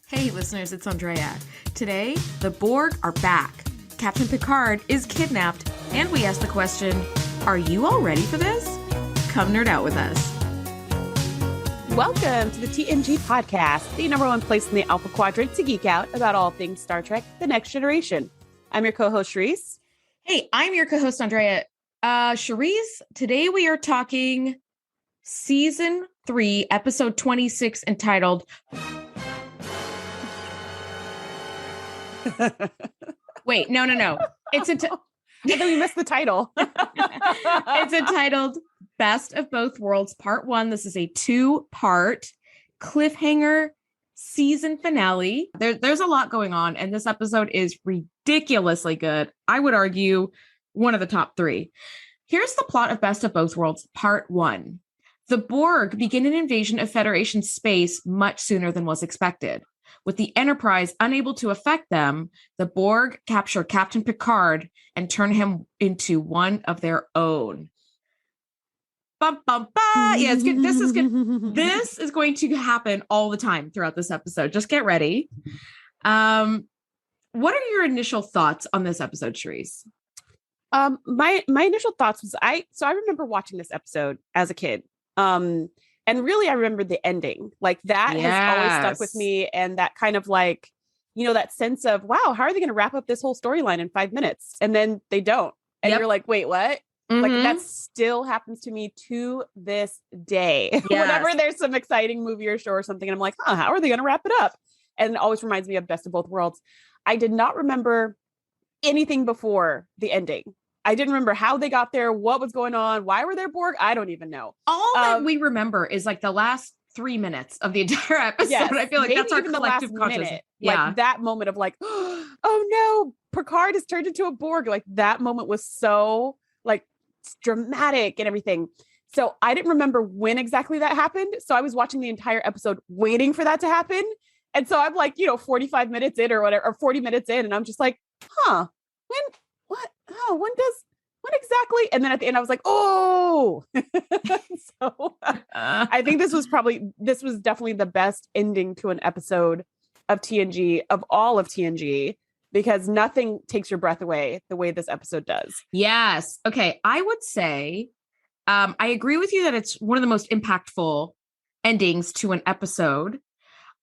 Hey listeners, it's Andrea. Today, the Borg are back. Captain Picard is kidnapped, and we ask the question, are you all ready for this? Come nerd out with us. Welcome to the TNG Podcast, the number one place in the Alpha Quadrant to geek out about all things Star Trek: The Next Generation. I'm your co-host, Shereese. Hey, I'm your co-host, Andrea. Shereese, today we are talking Season 3, Episode 26, entitled... Wait, no. It's I thought we missed the title. It's entitled Best of Both Worlds Part 1. This is a 2-part cliffhanger season finale. There's a lot going on, and this episode is ridiculously good. I would argue one of the top 3. Here's the plot of Best of Both Worlds Part 1. The Borg begin an invasion of Federation space much sooner than was expected. With the Enterprise unable to affect them, the Borg capture Captain Picard and turn him into one of their own. Bum, bum, bum. Yeah, it's good. This is good. This is going to happen all the time throughout this episode. Just get ready. What are your initial thoughts on this episode, Shereese? My initial thoughts was I remember watching this episode as a kid. And really, I remember the ending. Like that has always stuck with me. And that kind of like, that sense of, wow, how are they going to wrap up this whole storyline in 5 minutes? And then they don't. And you're like, wait, what? Mm-hmm. Like that still happens to me to this day. Yes. Whenever there's some exciting movie or show or something, and I'm like, how are they going to wrap it up? And it always reminds me of Best of Both Worlds. I did not remember anything before the ending. I didn't remember how they got there, what was going on, why were there Borg? I don't even know. All that we remember is like the last 3 minutes of the entire episode. Yes, I feel like that's our collective consciousness. Yeah. Like that moment of like, oh no, Picard has turned into a Borg. Like that moment was so like dramatic and everything. So I didn't remember when exactly that happened. So I was watching the entire episode waiting for that to happen. And so I'm like, 45 minutes in or whatever, or 40 minutes in. And I'm just like, when exactly? And then at the end I was like, oh, so I think this was definitely the best ending to an episode of TNG, of all of TNG, because nothing takes your breath away the way this episode does. Yes. Okay. I would say, I agree with you that it's one of the most impactful endings to an episode.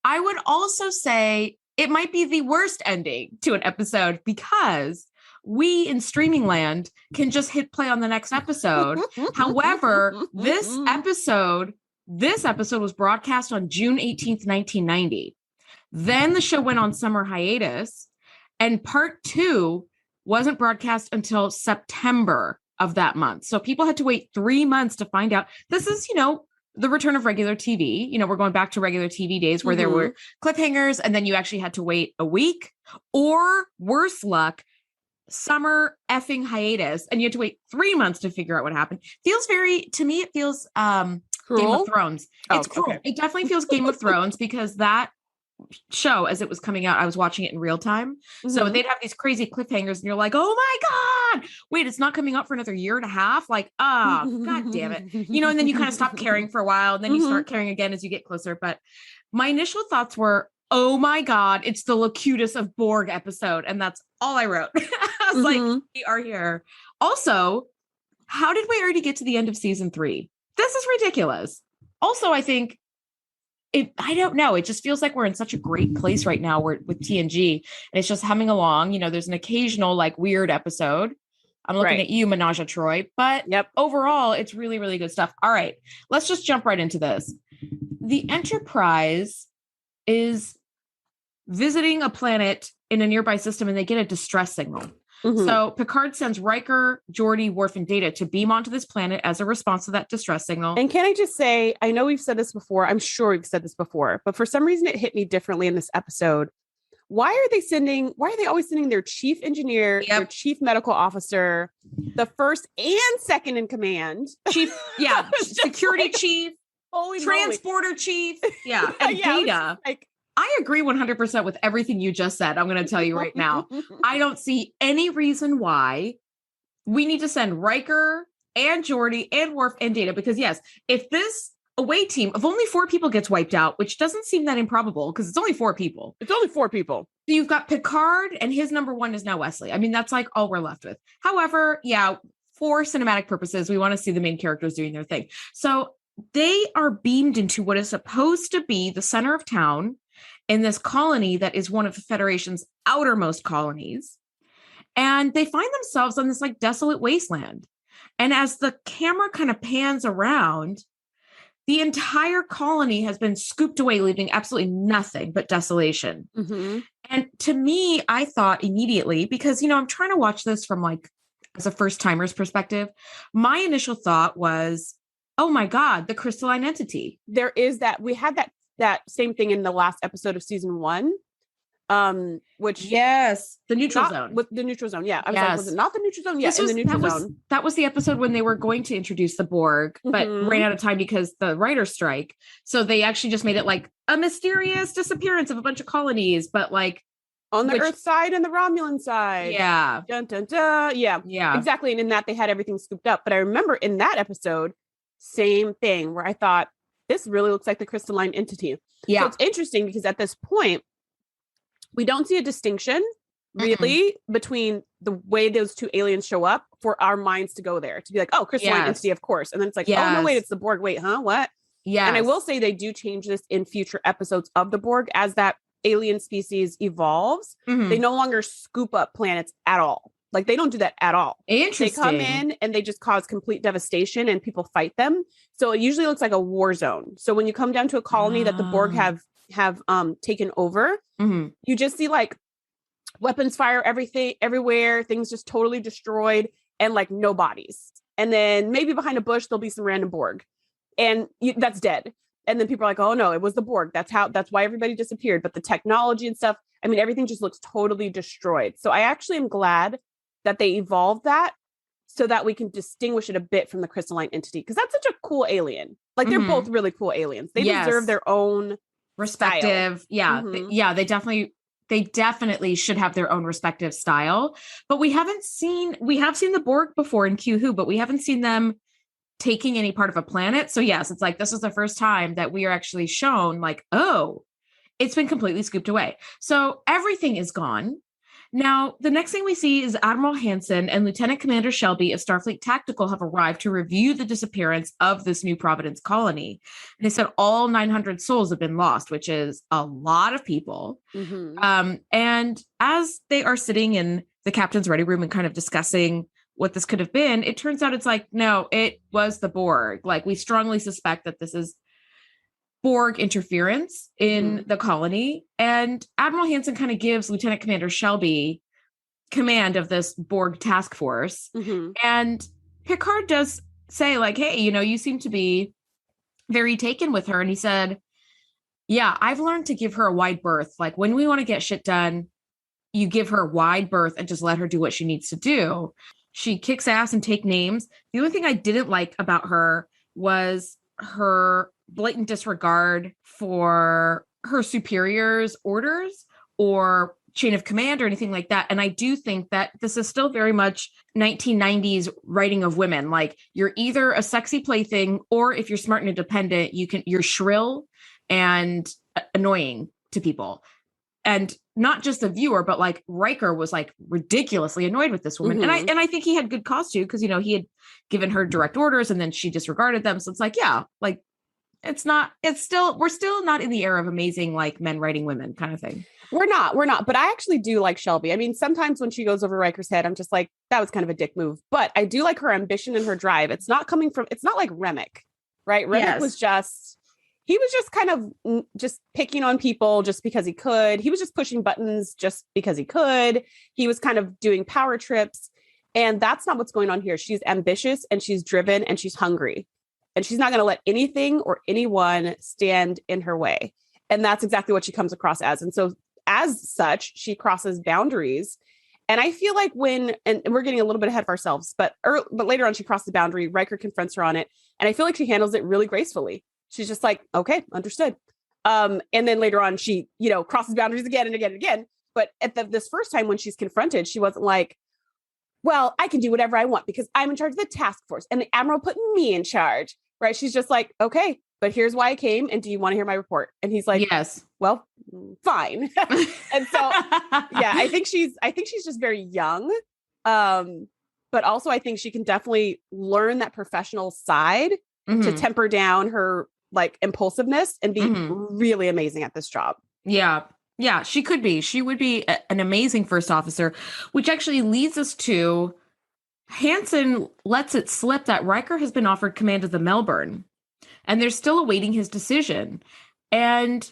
I would also say it might be the worst ending to an episode because we in streaming land can just hit play on the next episode. However, this episode was broadcast on June 18th, 1990. Then the show went on summer hiatus, and part 2 wasn't broadcast until September of that month. So people had to wait 3 months to find out. This is, the return of regular TV. We're going back to regular TV days where there were cliffhangers, and then you actually had to wait a week, or worse luck, summer effing hiatus, and you had to wait 3 months to figure out what happened. To me, it feels Game of Thrones. It's cruel. Okay. It definitely feels Game of Thrones because that show, as it was coming out, I was watching it in real time. Mm-hmm. So they'd have these crazy cliffhangers and you're like, oh my God, wait, it's not coming up for another year and a half. Like, God damn it. And then you kind of stop caring for a while and then you start caring again as you get closer. But my initial thoughts were, oh my God, it's the Locutus of Borg episode. And that's all I wrote. I was like, we are here. Also, how did we already get to the end of season 3? This is ridiculous. Also, I think I don't know. It just feels like we're in such a great place right now with TNG, and it's just humming along. There's an occasional like weird episode. I'm looking at you, Menage a Troy, but overall, it's really, really good stuff. All right, let's just jump right into this. The Enterprise is visiting a planet in a nearby system, and they get a distress signal. Mm-hmm. So Picard sends Riker, Geordi, Worf, and Data to beam onto this planet as a response to that distress signal. And can I just say, I know we've said this before. I'm sure we've said this before, but for some reason it hit me differently in this episode. Why are they always sending their chief engineer, their chief medical officer, the first and second in command? Security like, chief, holy transporter moly. Chief. Yeah. And Data. I agree 100% with everything you just said. I'm going to tell you right now. I don't see any reason why we need to send Riker and Geordi and Worf and Data, because yes, if this away team of only 4 people gets wiped out, which doesn't seem that improbable because it's only 4 people. It's only 4 people. So you've got Picard and his number 1 is now Wesley. I mean, that's like all we're left with. However, yeah, for cinematic purposes, we want to see the main characters doing their thing. So they are beamed into what is supposed to be the center of town in this colony that is one of the Federation's outermost colonies. And they find themselves on this like desolate wasteland. And as the camera kind of pans around, the entire colony has been scooped away, leaving absolutely nothing but desolation. Mm-hmm. And to me, I thought immediately, because, I'm trying to watch this from like, as a first timer's perspective, my initial thought was, oh my God, the crystalline entity. There is that. We had that same thing in the last episode of season 1. Which yes, the neutral zone. With the neutral zone. Yeah. I was like, was it not the neutral zone? Yeah, in the neutral zone. That was the episode when they were going to introduce the Borg, but ran out of time because the writer's strike. So they actually just made it like a mysterious disappearance of a bunch of colonies, but like on the Earth side and the Romulan side. Yeah. Dun, dun, dun. Yeah. Yeah. Exactly. And in that they had everything scooped up. But I remember in that episode, same thing where I thought this really looks like the crystalline entity. Yeah. So it's interesting because at this point, we don't see a distinction really between the way those 2 aliens show up for our minds to go there, to be like, oh, crystalline entity, of course. And then it's like, oh, no, wait, it's the Borg. Wait, huh? What? Yeah. And I will say they do change this in future episodes of the Borg as that alien species evolves. They no longer scoop up planets at all. Like they don't do that at all. Interesting. They come in and they just cause complete devastation and people fight them. So it usually looks like a war zone. So when you come down to a colony that the Borg have taken over, you just see like weapons fire everywhere, things just totally destroyed and like no bodies. And then maybe behind a bush there'll be some random Borg and that's dead. And then people are like, oh no, it was the Borg. That's why everybody disappeared. But the technology and stuff, I mean, everything just looks totally destroyed. So I actually am glad that they evolved that so that we can distinguish it a bit from the crystalline entity, because that's such a cool alien. Like they're both really cool aliens. They deserve their own respective style. Yeah. They definitely should have their own respective style. But we have seen the Borg before in Q Who, but we haven't seen them taking any part of a planet. So yes, it's like this is the first time that we are actually shown like, oh, it's been completely scooped away. So everything is gone. Now, the next thing we see is Admiral Hansen and Lieutenant Commander Shelby of Starfleet Tactical have arrived to review the disappearance of this New Providence colony. And they said all 900 souls have been lost, which is a lot of people. And as they are sitting in the captain's ready room and kind of discussing what this could have been, it turns out it's like, no, it was the Borg. Like we strongly suspect that this is Borg interference in the colony. And Admiral Hansen kind of gives Lieutenant Commander Shelby command of this Borg task force. And Picard does say like, hey, you seem to be very taken with her. And he said, yeah, I've learned to give her a wide berth. Like when we want to get shit done, you give her a wide berth and just let her do what she needs to do. She kicks ass and take names. The only thing I didn't like about her was her blatant disregard for her superiors' orders or chain of command or anything like that. And I do think that this is still very much 1990s writing of women. Like you're either a sexy plaything, or if you're smart and independent, you're shrill and annoying to people. And not just the viewer, but like Riker was like ridiculoly annoyed with this woman. And I think he had good cause to, because, he had given her direct orders and then she disregarded them. So it's like, yeah, like we're still not in the era of amazing, like men writing women kind of thing. We're not. But I actually do like Shelby. I mean, sometimes when she goes over Riker's head, I'm just like, that was kind of a dick move. But I do like her ambition and her drive. It's not like Remick, right? Remick was just kind of just picking on people just because he could. He was just pushing buttons just because he could. He was kind of doing power trips. And that's not what's going on here. She's ambitious and she's driven and she's hungry. And she's not going to let anything or anyone stand in her way. And that's exactly what she comes across as. And so as such, she crosses boundaries. And I feel like and we're getting a little bit ahead of ourselves, but later on, she crossed the boundary. Riker confronts her on it. And I feel like she handles it really gracefully. She's just like, okay, understood. And then later on, she, crosses boundaries again and again and again. But at this first time when she's confronted, she wasn't like, well, I can do whatever I want because I'm in charge of the task force and the Admiral put me in charge, right? She's just like, okay, but here's why I came. And do you want to hear my report? And he's like, yes, well, fine. And so, yeah, I think she's just very young. But also I think she can definitely learn that professional side to temper down her like impulsiveness and be really amazing at this job. Yeah. Yeah, she could be. She would be an amazing first officer, which actually leads us to Hansen lets it slip that Riker has been offered command of the Melbourne, and they're still awaiting his decision. And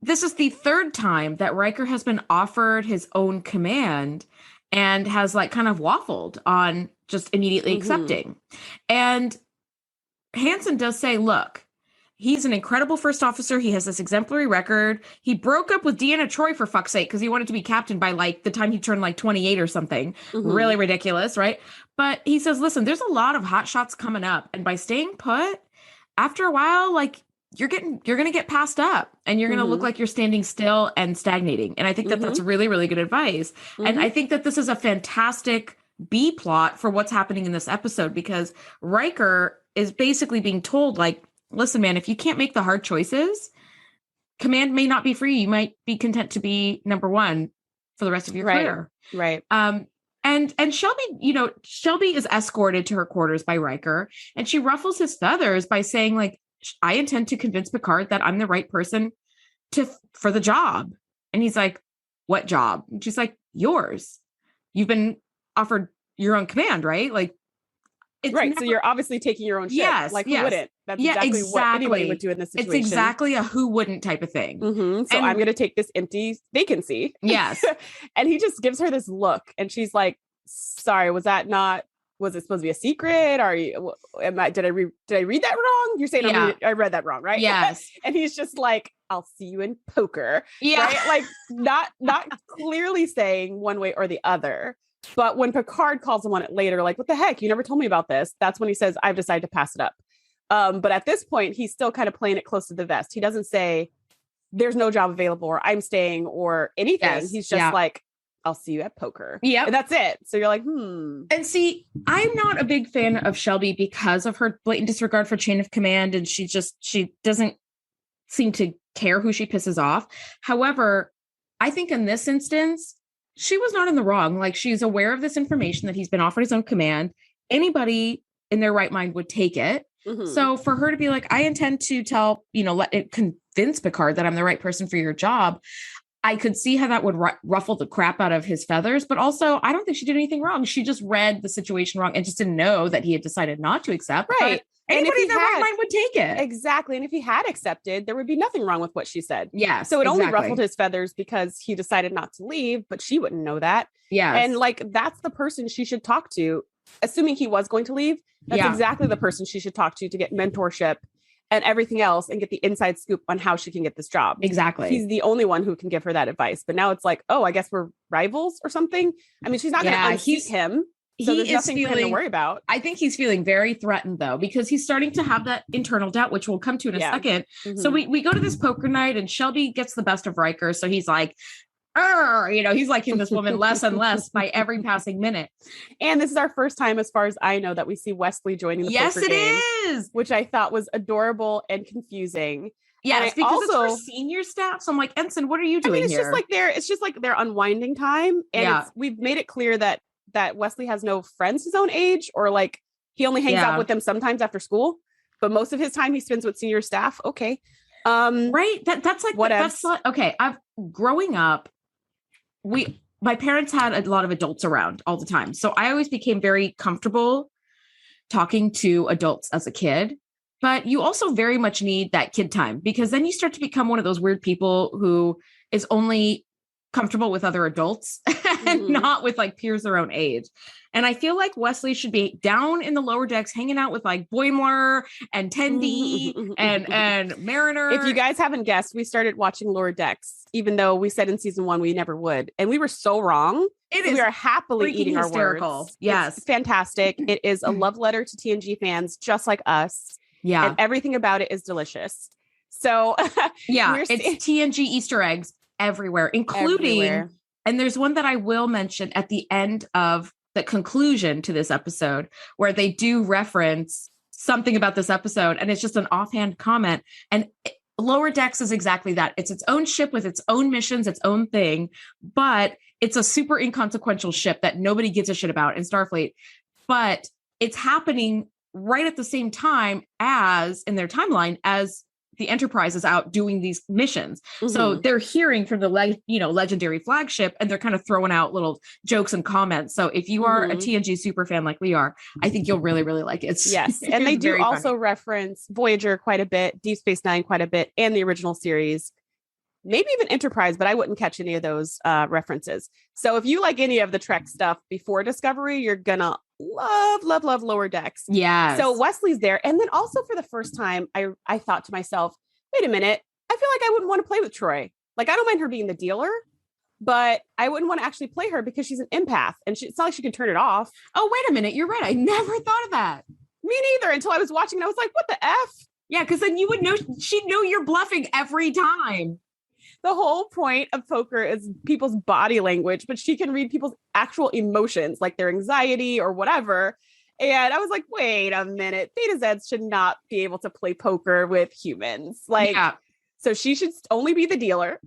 this is the third time that Riker has been offered his own command and has like kind of waffled on just immediately accepting. And Hansen does say, look, he's an incredible first officer. He has this exemplary record. He broke up with Deanna Troi for fuck's sake because he wanted to be captain by like the time he turned like 28 or something. Really ridiculous, right? But he says, listen, there's a lot of hot shots coming up. And by staying put, after a while, like you're going to get passed up and you're going to look like you're standing still and stagnating. And I think that that's really, really good advice. And I think that this is a fantastic B plot for what's happening in this episode, because Riker is basically being told like, listen, man, if you can't make the hard choices, command may not be for you. You might be content to be number one for the rest of your career. Right. And Shelby is escorted to her quarters by Riker, and she ruffles his feathers by saying, like, I intend to convince Picard that I'm the right person for the job. And he's like, what job? And she's like, yours. You've been offered your own command, right? Like, it's right. So you're obviously taking your own shit. Yes. Like, who wouldn't? That's exactly what anybody would do in this situation. It's exactly a who wouldn't type of thing. So I'm going to take this empty vacancy. Yes. And he just gives her this look, and she's like, sorry, was it supposed to be a secret? Did I read that wrong? You're saying I read that wrong, right? Yes. And he's just like, I'll see you in poker. Yeah. Right? Like not clearly saying one way or the other. But when Picard calls him on it later, like, what the heck? You never told me about this. That's when he says, I've decided to pass it up. But at this point, he's still kind of playing it close to the vest. He doesn't say there's no job available or I'm staying or anything. Yes. He's just like, I'll see you at poker. Yeah. And that's it. So you're like, And see, I'm not a big fan of Shelby because of her blatant disregard for chain of command. And she doesn't seem to care who she pisses off. However, I think in this instance, she was not in the wrong. Like, she's aware of this information that he's been offered his own command. Anybody in their right mind would take it. So for her to be like, I intend to let it convince Picard that I'm the right person for your job, I could see how that would ruffle the crap out of his feathers. But also, I don't think she did anything wrong. She just read the situation wrong and just didn't know that he had decided not to accept. Right. Anybody in their right mind would take it. Exactly. And if he had accepted, there would be nothing wrong with what she said. Yeah. So it only ruffled his feathers because he decided not to leave, but she wouldn't know that. Yeah. And like, that's the person she should talk to, assuming he was going to leave. That's exactly the person she should talk to get mentorship and everything else and get the inside scoop on how she can get this job. Exactly. He's the only one who can give her that advice. But now it's like, oh, I guess we're rivals or something. I mean, she's not going to unseat him. So there's nothing for him to worry about. I think he's feeling very threatened, though, because he's starting to have that internal doubt, which we'll come to in a second. So we go to this poker night and Shelby gets the best of Riker. So he's like, he's liking this woman less and less by every passing minute. And this is our first time, as far as I know, that we see Wesley joining the poker game. Yes, it is. Which I thought was adorable and confusing. Yes, because it's for senior staff. So I'm like, Ensign, what are you doing here? It's just like their unwinding time. And we've made it clear that Wesley has no friends his own age, or like he only hangs out with them sometimes after school, but most of his time he spends with senior staff. Okay. Right. That's like, that's like, okay. Growing up, my parents had a lot of adults around all the time. So I always became very comfortable talking to adults as a kid, but you also very much need that kid time, because then you start to become one of those weird people who is only comfortable with other adults and not with like peers their own age. And I feel like Wesley should be down in the lower decks, hanging out with like Boimler and Tendi and Mariner. If you guys haven't guessed, we started watching Lower Decks, even though we said in season 1 we never would, and we were so wrong. We are happily eating hysterical. Our words. Yes, it's fantastic. It is a love letter to TNG fans, just like us. Yeah, and everything about it is delicious. So it's TNG Easter eggs everywhere, including, and there's one that I will mention at the end of the conclusion to this episode, where they do reference something about this episode, and it's just an offhand comment. And Lower Decks is exactly that. It's its own ship with its own missions, its own thing, but it's a super inconsequential ship that nobody gives a shit about in Starfleet. But it's happening right at the same time as, in their timeline, as the Enterprise is out doing these missions. Mm-hmm. So they're hearing from the legendary flagship, and they're kind of throwing out little jokes and comments. So if you are a TNG super fan like we are, I think you'll really, really like it. Yes. And they do also reference Voyager quite a bit, Deep Space Nine quite a bit, and the original series, maybe even Enterprise, but I wouldn't catch any of those references. So if you like any of the Trek stuff before Discovery, you're gonna love Lower Decks. Yeah. So Wesley's there. And then also for the first time, I thought to myself, wait a minute, I feel like I wouldn't want to play with Troy. Like, I don't mind her being the dealer, but I wouldn't want to actually play her because she's an empath and it's not like she can turn it off. Oh, wait a minute. You're right. I never thought of that. Me neither, until I was watching and I was like, what the F? Yeah, because then you would know, she'd know you're bluffing every time. The whole point of poker is people's body language, but she can read people's actual emotions, like their anxiety or whatever. And I was like, wait a minute, Theta Zeds should not be able to play poker with humans. Like, yeah. So she should only be the dealer.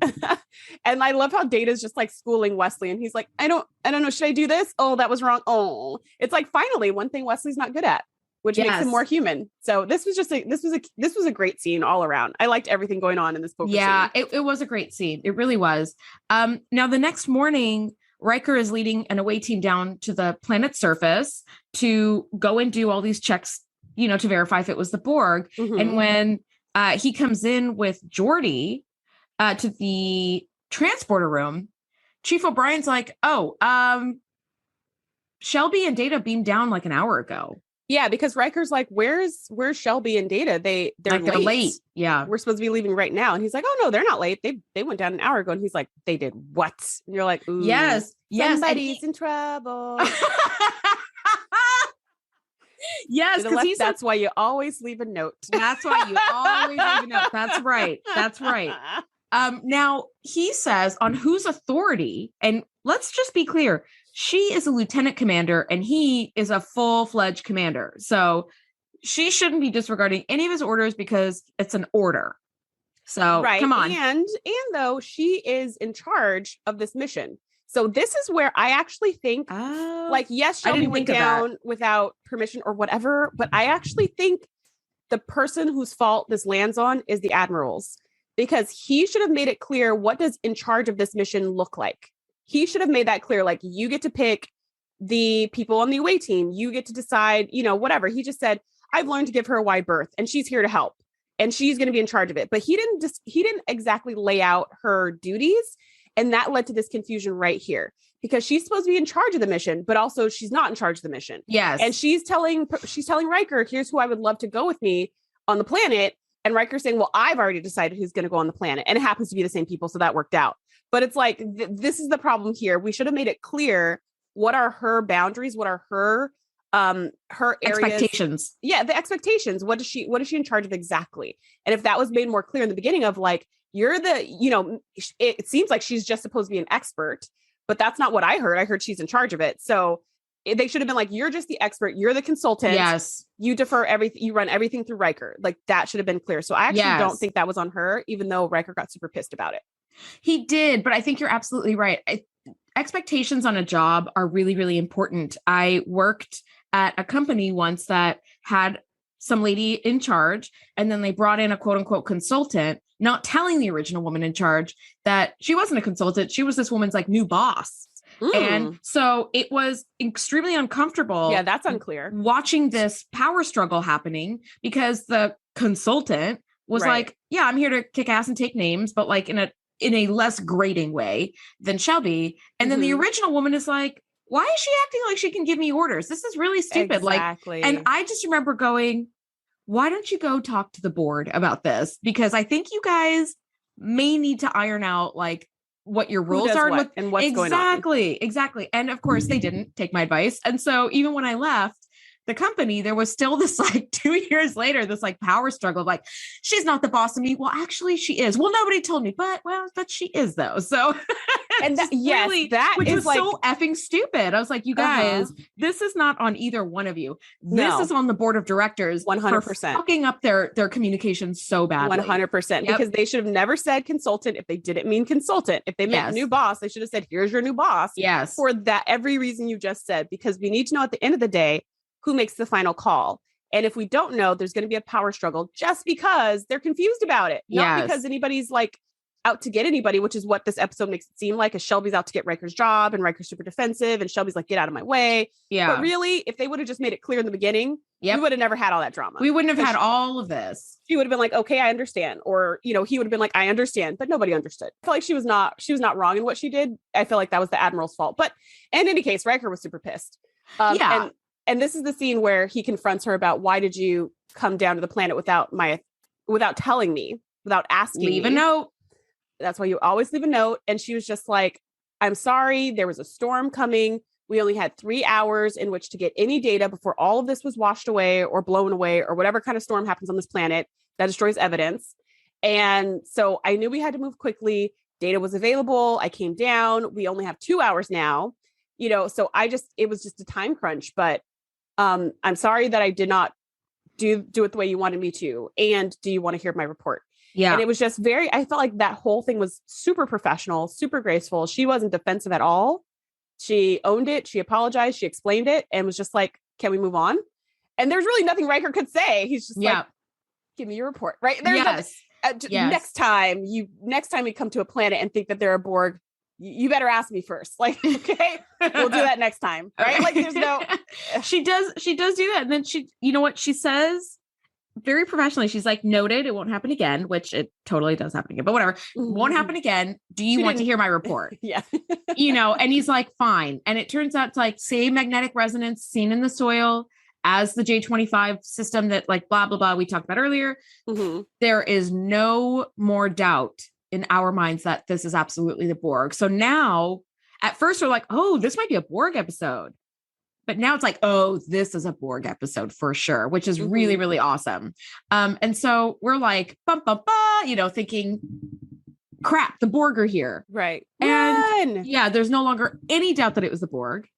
And I love how Data's just like schooling Wesley. And he's like, I don't know. Should I do this? Oh, that was wrong. Oh, it's like, finally, one thing Wesley's not good at, which makes him more human. So this was a great scene all around. I liked everything going on in this poker scene. It was a great scene. It really was. Now the next morning, Riker is leading an away team down to the planet's surface to go and do all these checks, to verify if it was the Borg. Mm-hmm. And when he comes in with Geordi to the transporter room, Chief O'Brien's like, Shelby and Data beamed down like an hour ago. Yeah, because Riker's like, where's Shelby and Data? They're late. Yeah, we're supposed to be leaving right now. And he's like, oh no, they're not late. They went down an hour ago. And he's like, they did what? And you're like, ooh, yes, somebody's in trouble. Yes, because that's why you always leave a note. That's why you always leave a note. That's right. That's right. Now he says on whose authority, and let's just be clear. She is a lieutenant commander and he is a full-fledged commander. So she shouldn't be disregarding any of his orders because it's an order. So come on. And though she is in charge of this mission. So this is where I actually think yes, Shelby went down without permission or whatever, but I actually think the person whose fault this lands on is the admiral's, because he should have made it clear, what does in charge of this mission look like? He should have made that clear. Like, you get to pick the people on the away team. You get to decide, whatever. He just said, I've learned to give her a wide berth and she's here to help and she's going to be in charge of it. But he didn't exactly lay out her duties. And that led to this confusion right here, because she's supposed to be in charge of the mission, but also she's not in charge of the mission. Yes. And she's telling Riker, here's who I would love to go with me on the planet. And Riker's saying, well, I've already decided who's going to go on the planet. And it happens to be the same people. So that worked out. But it's like, this is the problem here. We should have made it clear, what are her boundaries? What are her areas? Expectations. Yeah, the expectations. What is she in charge of exactly? And if that was made more clear in the beginning of like, you're the, it seems like she's just supposed to be an expert, but that's not what I heard. I heard she's in charge of it. So they should have been like, you're just the expert. You're the consultant. Yes. You defer everything. You run everything through Riker. Like, that should have been clear. So I actually don't think that was on her, even though Riker got super pissed about it. He did, but I think you're absolutely right. Expectations on a job are really, really important. I worked at a company once that had some lady in charge, and then they brought in a quote unquote consultant, not telling the original woman in charge that she wasn't a consultant. She was this woman's like new boss. And so it was extremely uncomfortable. Yeah, that's unclear. Watching this power struggle happening, because the consultant was like, yeah, I'm here to kick ass and take names, but like in a less grating way than Shelby. And then the original woman is like, why is she acting like she can give me orders? This is really stupid. Exactly. Like, and I just remember going, why don't you go talk to the board about this? Because I think you guys may need to iron out like what your rules are and what's going on. Exactly. And of course they didn't take my advice. And so even when I left the company, there was still this like 2 years later, this like power struggle of like, she's not the boss of me. Well, actually she is. Well, nobody told me, but she is though. So And that, yes, really, that which is was like so effing stupid. I was like, you guys, this is not on either one of you. This is on the board of directors 100% for fucking up their communication so badly. 100%. Because they should have never said consultant if they didn't mean consultant. If they meant new boss, they should have said, here's your new boss. Yes. For that every reason you just said, because we need to know at the end of the day who makes the final call. And if we don't know, there's going to be a power struggle just because they're confused about it. Not because anybody's like out to get anybody, which is what this episode makes it seem like, as Shelby's out to get Riker's job and Riker's super defensive and Shelby's like, get out of my way. Yeah. But really, if they would have just made it clear in the beginning, we would have never had all that drama. We wouldn't have had all of this. She would have been like, okay, I understand. Or, you know, he would have been like, I understand, but nobody understood. I feel like she was not wrong in what she did. I feel like that was the Admiral's fault. But in any case, Riker was super pissed. And this is the scene where he confronts her about, why did you come down to the planet without telling me, without asking me? Leave a note. That's why you always leave a note. And she was just like, I'm sorry, there was a storm coming. We only had 3 hours in which to get any data before all of this was washed away or blown away or whatever kind of storm happens on this planet that destroys evidence. And so I knew we had to move quickly. Data was available. I came down. We only have 2 hours now, you know, so it was just a time crunch, but I'm sorry that I did not do it the way you wanted me to. And do you want to hear my report? Yeah. And it was just I felt like that whole thing was super professional, super graceful. She wasn't defensive at all. She owned it. She apologized. She explained it and was just like, can we move on? And there's really nothing Riker could say. He's just like, give me your report. Right. There's next time you come to a planet and think that they're a Borg, you better ask me first. Like, okay, we'll do that next time. Right. Like there's no, she does do that. And then you know what she says very professionally, she's like, noted, it won't happen again, which it totally does happen again, but whatever. Won't happen again. Do you want to hear my report? Yeah. You know, and he's like, fine. And it turns out to like same magnetic resonance seen in the soil as the J25 system that like blah, blah, blah, we talked about earlier. There is no more doubt in our minds that this is absolutely the Borg. So now at first we're like, oh, this might be a Borg episode. But now it's like, oh, this is a Borg episode for sure, which is really, really awesome. And so we're like, you know, thinking, crap, the Borg are here. Right. And there's no longer any doubt that it was the Borg.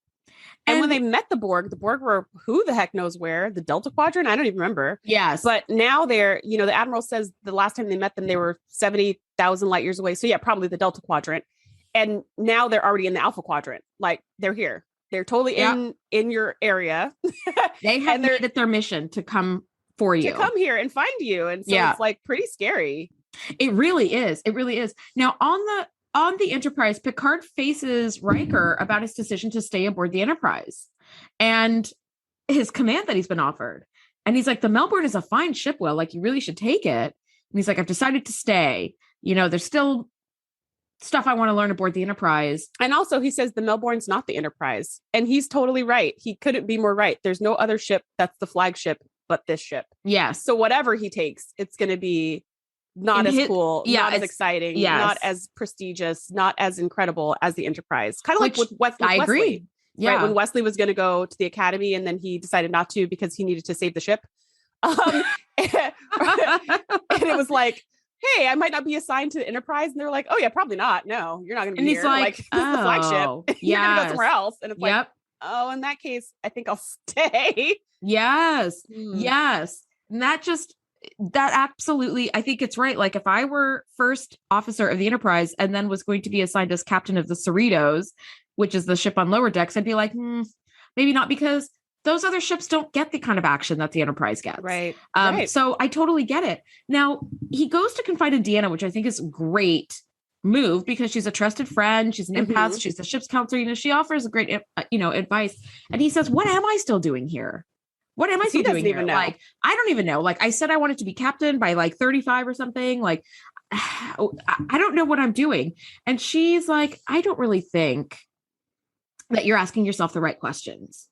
And when they met the Borg were who the heck knows where, the Delta Quadrant? I don't even remember. Yes. But now they're, you know, the Admiral says the last time they met them, they were 70,000 light years away. So yeah, probably the Delta Quadrant. And now they're already in the Alpha Quadrant. Like they're here. They're totally in your area. They have made it their mission to come for you. To come here and find you. And so it's like pretty scary. It really is. It really is. Now on the Enterprise, Picard faces Riker about his decision to stay aboard the Enterprise and his command that he's been offered. And he's like, the Melbourne is a fine ship, Will. Like, you really should take it. And he's like, I've decided to stay. You know, there's still stuff I want to learn aboard the Enterprise. And also he says the Melbourne's not the Enterprise. And he's totally right. He couldn't be more right. There's no other ship that's the flagship but this ship. Yes. So whatever he takes, it's going to be not as cool, not as exciting, not as prestigious, not as incredible as the Enterprise. Kind of like with Wesley. I agree. Yeah. Right? When Wesley was going to go to the Academy and then he decided not to because he needed to save the ship. And it was like, hey, I might not be assigned to the Enterprise. And they're like, oh yeah, probably not. No, you're not going to be here. Like, this is the flagship. You're going to go somewhere else. And it's like, oh, in that case, I think I'll stay. Yes. Yes. And that absolutely, I think it's right. Like if I were first officer of the Enterprise and then was going to be assigned as captain of the Cerritos, which is the ship on lower decks, I'd be like, maybe not, because those other ships don't get the kind of action that the Enterprise gets. Right. So I totally get it. Now he goes to confide in Deanna, which I think is a great move because she's a trusted friend. She's an empath. She's the ship's counselor. You know, she offers a great, advice. And he says, what am I still doing here? What am I still doing here? Like, I don't even know. Like I said, I wanted to be captain by like 35 or something. Like, I don't know what I'm doing. And she's like, I don't really think that you're asking yourself the right questions.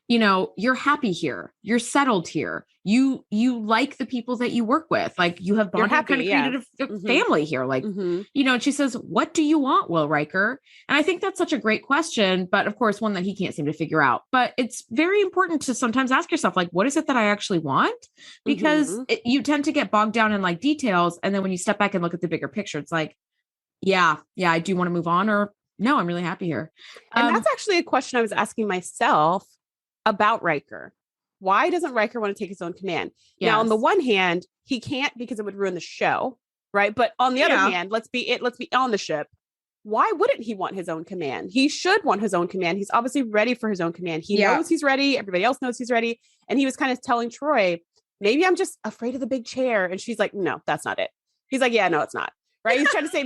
You know, you're happy here. You're settled here. You like the people that you work with. Like you have bonded, kind of created a family here. Like, you know, and she says, what do you want, Will Riker? And I think that's such a great question, but of course, one that he can't seem to figure out. But it's very important to sometimes ask yourself, like, what is it that I actually want? Because you tend to get bogged down in like details. And then when you step back and look at the bigger picture, it's like, yeah, I do want to move on, or No, I'm really happy here. And that's actually a question I was asking myself about Riker. Why doesn't Riker want to take his own command? Yes. Now, on the one hand, he can't because it would ruin the show, right? But on the other hand, let's be on the ship. Why wouldn't he want his own command? He should want his own command. He's obviously ready for his own command. He knows he's ready. Everybody else knows he's ready. And he was kind of telling Troy, maybe I'm just afraid of the big chair. And she's like, no, that's not it. He's like, yeah, no, it's not. Right. He's trying to say,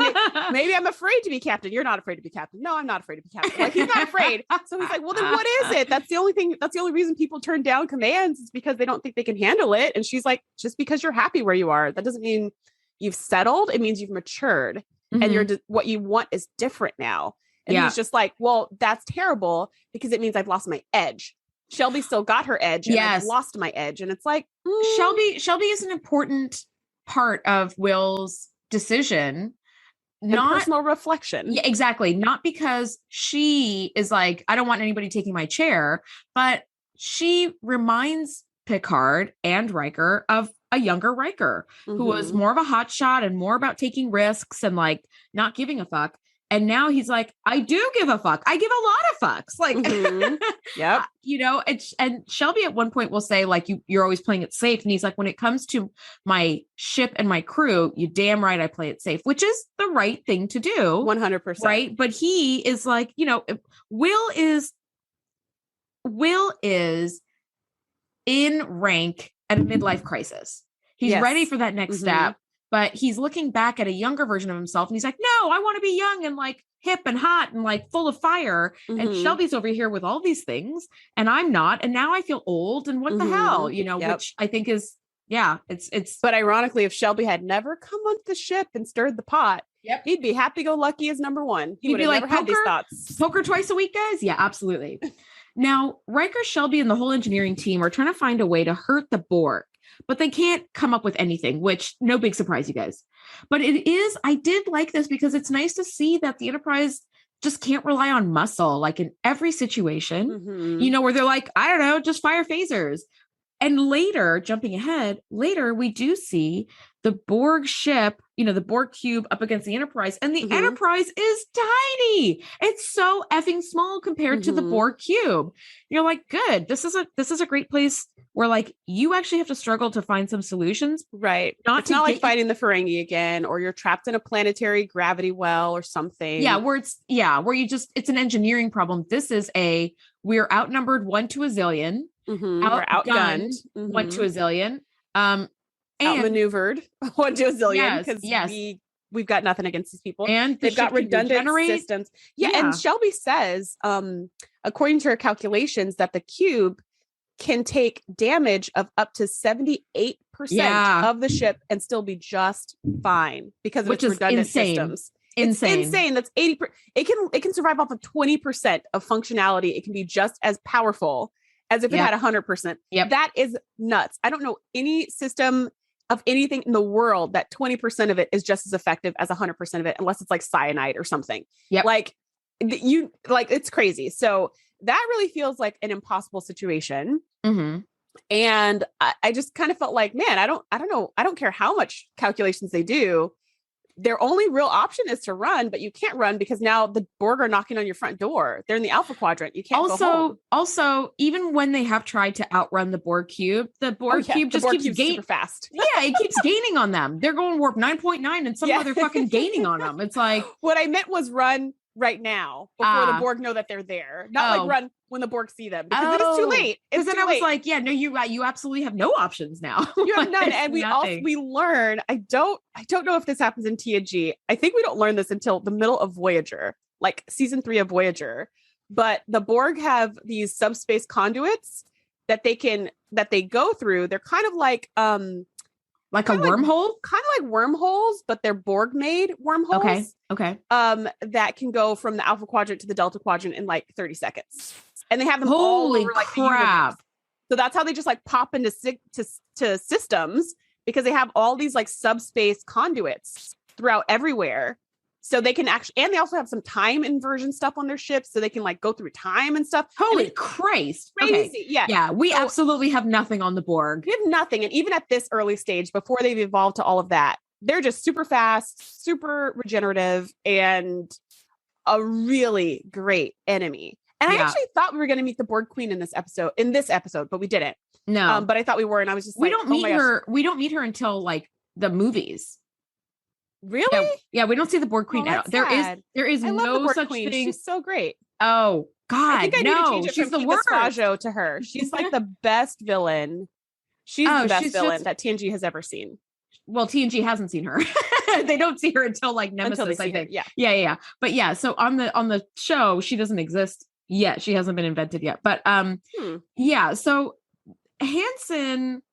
maybe I'm afraid to be captain. You're not afraid to be captain. No, I'm not afraid to be captain. Like, he's not afraid. So he's like, well, then what is it? That's the only thing. That's the only reason people turn down commands is because they don't think they can handle it. And she's like, just because you're happy where you are, that doesn't mean you've settled. It means you've matured. And what you want is different now. And he's just like, well, that's terrible because it means I've lost my edge. Shelby still got her edge. And I've lost my edge. And it's like, Shelby is an important part of Will's decision. Not personal reflection. Yeah, exactly. Not because she is like, I don't want anybody taking my chair, but she reminds Picard and Riker of a younger Riker who was more of a hotshot and more about taking risks and like not giving a fuck. And now he's like, I do give a fuck. I give a lot of fucks. Like, yep. You know, and Shelby at one point will say like, you're always playing it safe. And he's like, when it comes to my ship and my crew, you damn right I play it safe, which is the right thing to do. 100%. Right. But he is like, you know, Will is in rank at a midlife crisis. He's ready for that next step, but he's looking back at a younger version of himself and he's like, no, I want to be young and like hip and hot and like full of fire. And Shelby's over here with all these things and I'm not. And now I feel old and what the hell, you know, which I think is, it's. But ironically, if Shelby had never come onto the ship and stirred the pot, he'd be happy-go-lucky as number one. He would have never had these thoughts. Poker twice a week, guys? Yeah, absolutely. Now, Riker, Shelby, and the whole engineering team are trying to find a way to hurt the Borg, but they can't come up with anything, which no big surprise, you guys. But I did like this because it's nice to see that the Enterprise just can't rely on muscle, like in every situation, you know, where they're like, I don't know, just fire phasers. And later, jumping ahead, we do see the Borg ship, you know, the Borg cube up against the Enterprise, and the Enterprise is tiny. It's so effing small compared to the Borg cube. You're like, good. This is a great place where like you actually have to struggle to find some solutions. Right. It's not like fighting the Ferengi again, or you're trapped in a planetary gravity well or something. Yeah, where it's an engineering problem. This is we're outnumbered 1 to a zillion. We're outgunned 1 to a zillion. And outmaneuvered 1 to a zillion because we've got nothing against these people, and they've got redundant systems. And Shelby says, according to her calculations, that the cube can take damage of up to 78% of the ship and still be just fine because of its redundant systems. It's insane. That's 80%. It can survive off of 20% of functionality. It can be just as powerful as if it had 100%. That is nuts. I don't know any system of anything in the world that 20% of it is just as effective as 100% of it, unless it's like cyanide or something. It's crazy. So that really feels like an impossible situation. And I just kind of felt like, man, I don't care how much calculations they do. Their only real option is to run, but you can't run because now the Borg are knocking on your front door. They're in the Alpha Quadrant. You can't go home. Also, even when they have tried to outrun the Borg cube, the Borg cube just keeps gaining super fast. It keeps gaining on them. They're going warp 9.9 and somehow they're fucking gaining on them. It's like, what I meant was run right now before the Borg know that they're there. Not like run when the Borg see them, because then it's too late. Because then I was like, yeah, no, you absolutely have no options now. You have none. And we learn, I don't know if this happens in TNG. I think we don't learn this until the middle of Voyager, like season 3 of Voyager. But the Borg have these subspace conduits that they go through. They're kind of like a wormhole? Kind of like wormholes, but they're Borg made wormholes. Okay. That can go from the Alpha Quadrant to the Delta Quadrant in like 30 seconds. And they have them all over like the universe. So that's how they just like pop into to systems, because they have all these like subspace conduits throughout everywhere. So they can actually, and they also have some time inversion stuff on their ships, so they can like go through time and stuff. Holy Christ. Crazy. Okay. Yeah. We absolutely have nothing on the Borg. We have nothing. And even at this early stage, before they've evolved to all of that, they're just super fast, super regenerative. And a really great enemy. And I actually thought we were going to meet the Borg Queen in this episode, but we didn't. No. But I thought we were, and I was just we don't meet her. We don't meet her until like the movies. Really? Yeah, we don't see the Borg Queen at all. There is no such thing. She's so great. Oh God, I think I need to change it she's from the worst. Fajo to her. She's like the best villain. She's the best villain that TNG has ever seen. Well, TNG hasn't seen her. They don't see her until like Nemesis, I think. Yeah. But yeah, so on the show, she doesn't exist yet. She hasn't been invented yet. But yeah, so Hansen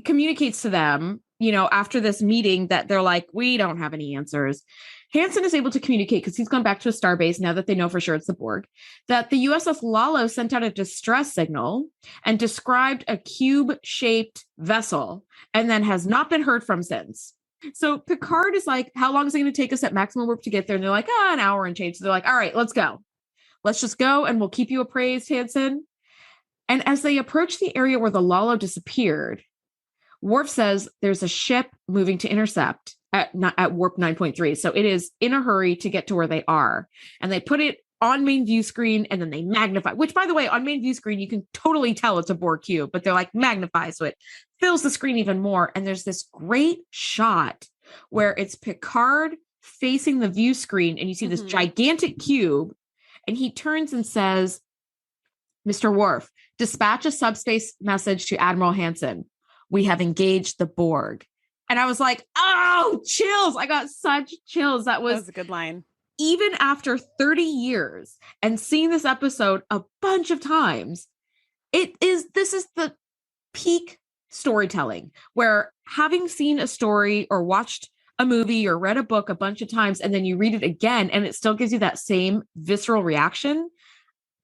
communicates to them, after this meeting that they're like, we don't have any answers. Hansen is able to communicate because he's gone back to a starbase now that they know for sure it's the Borg, that the USS Lalo sent out a distress signal and described a cube-shaped vessel and then has not been heard from since. So Picard is like, how long is it going to take us at maximum warp to get there? And they're like, an hour and change. So they're like, all right, let's go. Let's just go and we'll keep you appraised, Hansen. And as they approach the area where the Lalo disappeared, Worf says there's a ship moving to intercept at warp 9.3. So it is in a hurry to get to where they are. And they put it on main view screen and then they magnify, which by the way, on main view screen, you can totally tell it's a Borg cube, but they're like magnify. So it fills the screen even more. And there's this great shot where it's Picard facing the view screen and you see this gigantic cube and he turns and says, Mr. Worf, dispatch a subspace message to Admiral Hansen. We have engaged the Borg. And I was like, oh, chills. I got such chills. That was a good line. Even after 30 years and seeing this episode a bunch of times, this is the peak storytelling where having seen a story or watched a movie or read a book a bunch of times and then you read it again and it still gives you that same visceral reaction.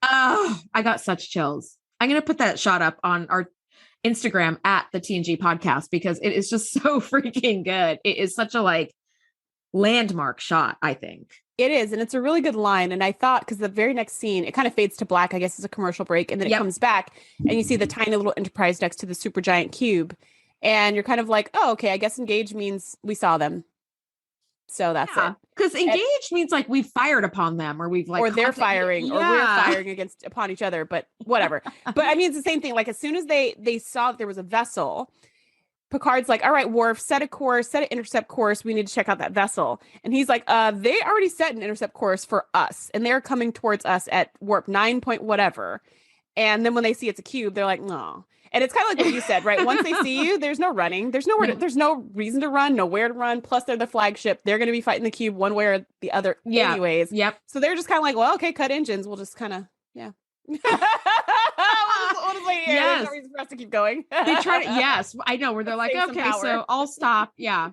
Oh, I got such chills. I'm going to put that shot up on our Instagram at the TNG Podcast because it is just so freaking good. It is such a landmark shot, I think. It is. And it's a really good line. And I thought, because the very next scene, it kind of fades to black, I guess it's a commercial break. And then it comes back and you see the tiny little Enterprise next to the super giant cube. And you're kind of like, oh, okay, I guess engage means we saw them. So that's it. Because engaged means we've fired upon them or we've or they're firing or we're firing upon each other, but whatever. But I mean, it's the same thing. As soon as they saw that there was a vessel, Picard's like, all right, Worf, set an intercept course. We need to check out that vessel. And he's like, they already set an intercept course for us and they're coming towards us at warp 9 point whatever. And then when they see it's a cube, they're like, no. And it's kind of like what you said, right? Once they see you, there's no running. There's no reason to run, nowhere to run. Plus, they're the flagship. They're going to be fighting the cube one way or the other anyways. Yep. So they're just kind of like, well, okay, cut engines. We'll just kind of, we'll just wait here. Yes. There's no reason for us to keep going. They try to, yes, I know, where they're like, okay, so I'll stop. Yeah.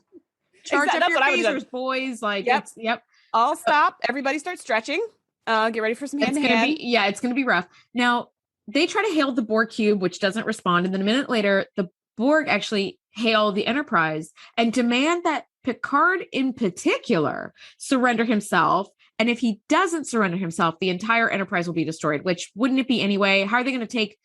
Charge up your phasers, boys. Yep. I'll stop. Everybody start stretching. Get ready for some hand-to-hand. It's going to be rough. Now, they try to hail the Borg cube, which doesn't respond. And then a minute later, the Borg actually hail the Enterprise and demand that Picard in particular surrender himself. And if he doesn't surrender himself, the entire Enterprise will be destroyed, which wouldn't it be anyway? How are they going to take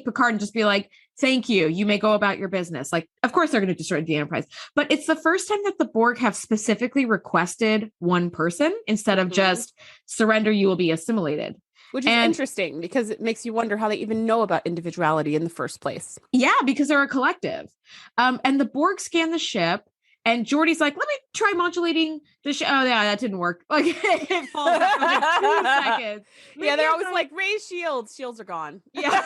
Picard and just be like, thank you, you may go about your business? Of course they're going to destroy the Enterprise. But it's the first time that the Borg have specifically requested one person instead of just surrender, you will be assimilated. Which is interesting because it makes you wonder how they even know about individuality in the first place. Yeah, because they're a collective. And the Borg scan the ship and Geordi's like, let me try modulating the ship. Oh, yeah, that didn't work. It falls out for 2 seconds. Maybe they're always like, raise shields. Shields are gone. Yeah.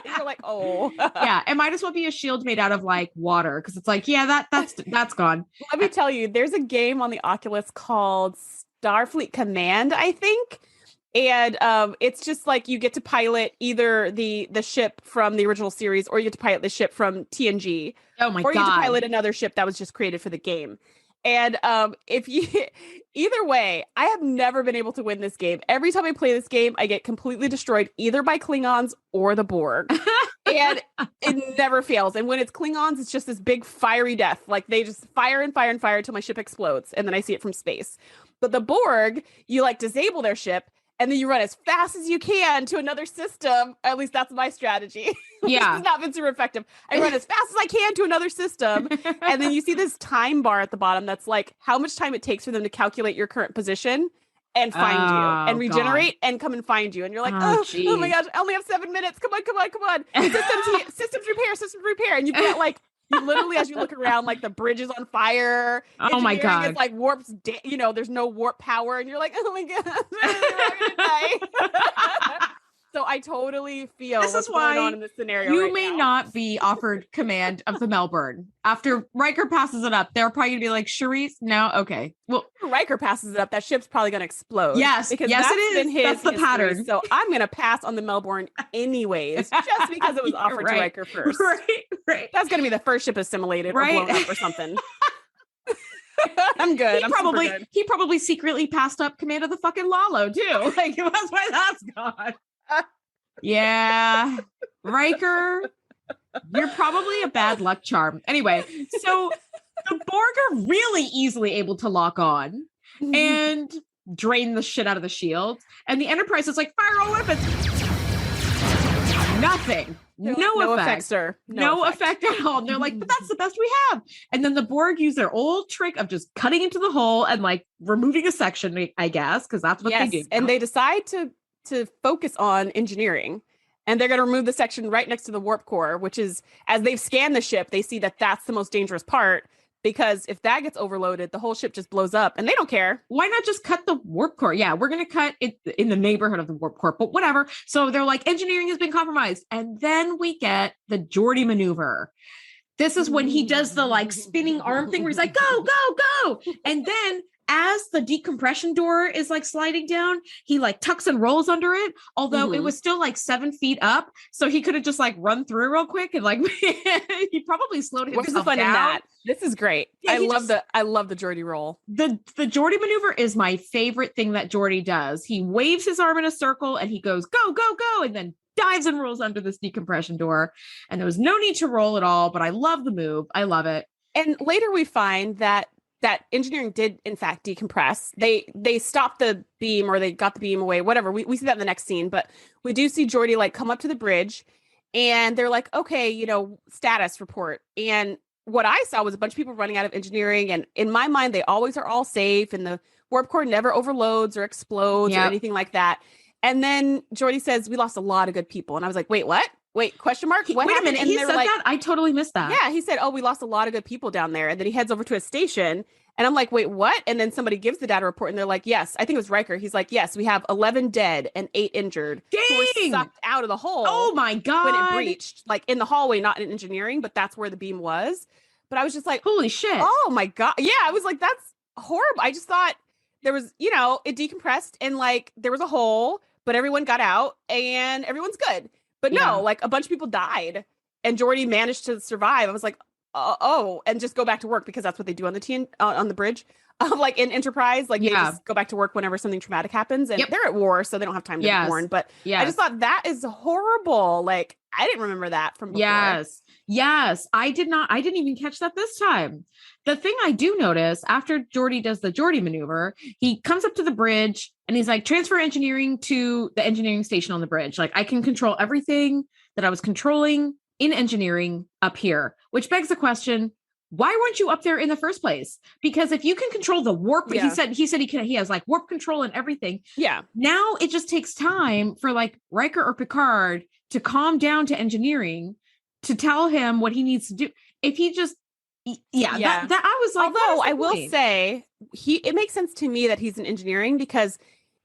You're like, oh. Yeah, it might as well be a shield made out of water because it's that's gone. Let me tell you, there's a game on the Oculus called Starfleet Command, I think. And it's just you get to pilot either the ship from the original series or you get to pilot the ship from TNG. Oh my God. Or you get to pilot another ship that was just created for the game. And either way, I have never been able to win this game. Every time I play this game, I get completely destroyed either by Klingons or the Borg. And it never fails. And when it's Klingons, it's just this big fiery death. They just fire and fire and fire until my ship explodes. And then I see it from space. But the Borg, you disable their ship. and then you run as fast as you can to another system. At least that's my strategy. Yeah. It's not been super effective. I run as fast as I can to another system. And then you see this time bar at the bottom that's like how much time it takes for them to calculate your current position and find you and regenerate and come and find you. And you're like, oh my gosh, I only have 7 minutes. Come on. Systems repair. And you get like, you literally, as you look around, like the bridge is on fire. Oh my God. It's like warps, there's no warp power. And you're like, oh my God, I'm gonna die. So I totally feel what's going on in this scenario. You may not be offered command of the Melbourne. After Riker passes it up, they're probably gonna be like, Shereese, no, okay. Well, Riker passes it up, that ship's probably gonna explode. Yes, because yes, that's it is. Been his that's the history. pattern. So I'm gonna pass on the Melbourne anyways, just because it was offered to Riker first. Right. That's gonna be the first ship assimilated or blown up or something. I'm good. He probably secretly passed up command of the fucking Lalo too. Like that's why that's gone. Yeah, Riker, you're probably a bad luck charm. Anyway, so the Borg are really easily able to lock on and drain the shit out of the shield, and the Enterprise is like, fire all weapons. Nothing. No effect, sir. No effect at all. And they're like, but that's the best we have. And then the Borg use their old trick of just cutting into the hole and like removing a section, I guess, because that's what they do. And they decide to focus on engineering, and they're going to remove the section right next to the warp core, which is, as they've scanned the ship, they see that that's the most dangerous part, because if that gets overloaded, the whole ship just blows up, and they don't care. Why not just cut the warp core? Yeah, we're going to cut it in the neighborhood of the warp core, but whatever. So they're like, engineering has been compromised. And then we get the Geordi maneuver. This is when he does the like spinning arm thing where he's like, go. And then as the decompression door is like sliding down, he like tucks and rolls under it, although it was still like 7 feet up. So he could have just like run through real quick and like he probably slowed himself down. What's the fun in that? This is great. Yeah, I love the Geordi roll. The Geordi maneuver is my favorite thing that Geordi does. He waves his arm in a circle and he goes, go, and then dives and rolls under this decompression door. And there was no need to roll at all, but I love the move. I love it. And later we find that engineering did in fact decompress. They stopped the beam, or they got the beam away, whatever. We see that in the next scene, but we do see Geordi like come up to the bridge, and they're like, okay, status report. And what I saw was a bunch of people running out of engineering. And in my mind, they always are all safe, and the warp core never overloads or explodes or anything like that. And then Geordi says, we lost a lot of good people. And I was like, wait, what? Wait, question mark? What wait happened? a minute. And he said like, that? I totally missed that. Yeah, he said, oh, we lost a lot of good people down there. And then he heads over to a station. And I'm like, wait, what? And then somebody gives the data report, and they're like, yes, I think it was Riker. He's like, yes, we have 11 dead and 8 injured. Dang! Who were sucked out of the hole. Oh my God. When it breached, like in the hallway, not in engineering, but that's where the beam was. But I was just like, holy shit. Oh my God. Yeah, I was like, that's horrible. I just thought there was, it decompressed and like there was a hole, but everyone got out and everyone's good. But no, like a bunch of people died and Geordi managed to survive. I was like, and just go back to work, because that's what they do on the on the bridge. Like in Enterprise, like they just go back to work whenever something traumatic happens, and they're at war, so they don't have time to mourn. But I just thought that is horrible. Like I didn't remember that from before. Yes. I didn't even catch that this time. The thing I do notice after Geordi does the Geordi maneuver, he comes up to the bridge and he's like, transfer engineering to the engineering station on the bridge. Like I can control everything that I was controlling in engineering up here, which begs the question, why weren't you up there in the first place? Because if you can control the warp, he said he has like warp control and everything. Yeah. Now it just takes time for like Riker or Picard to calm down to engineering to tell him what he needs to do. If he just, that I was like, although I will say it makes sense to me that he's in engineering, because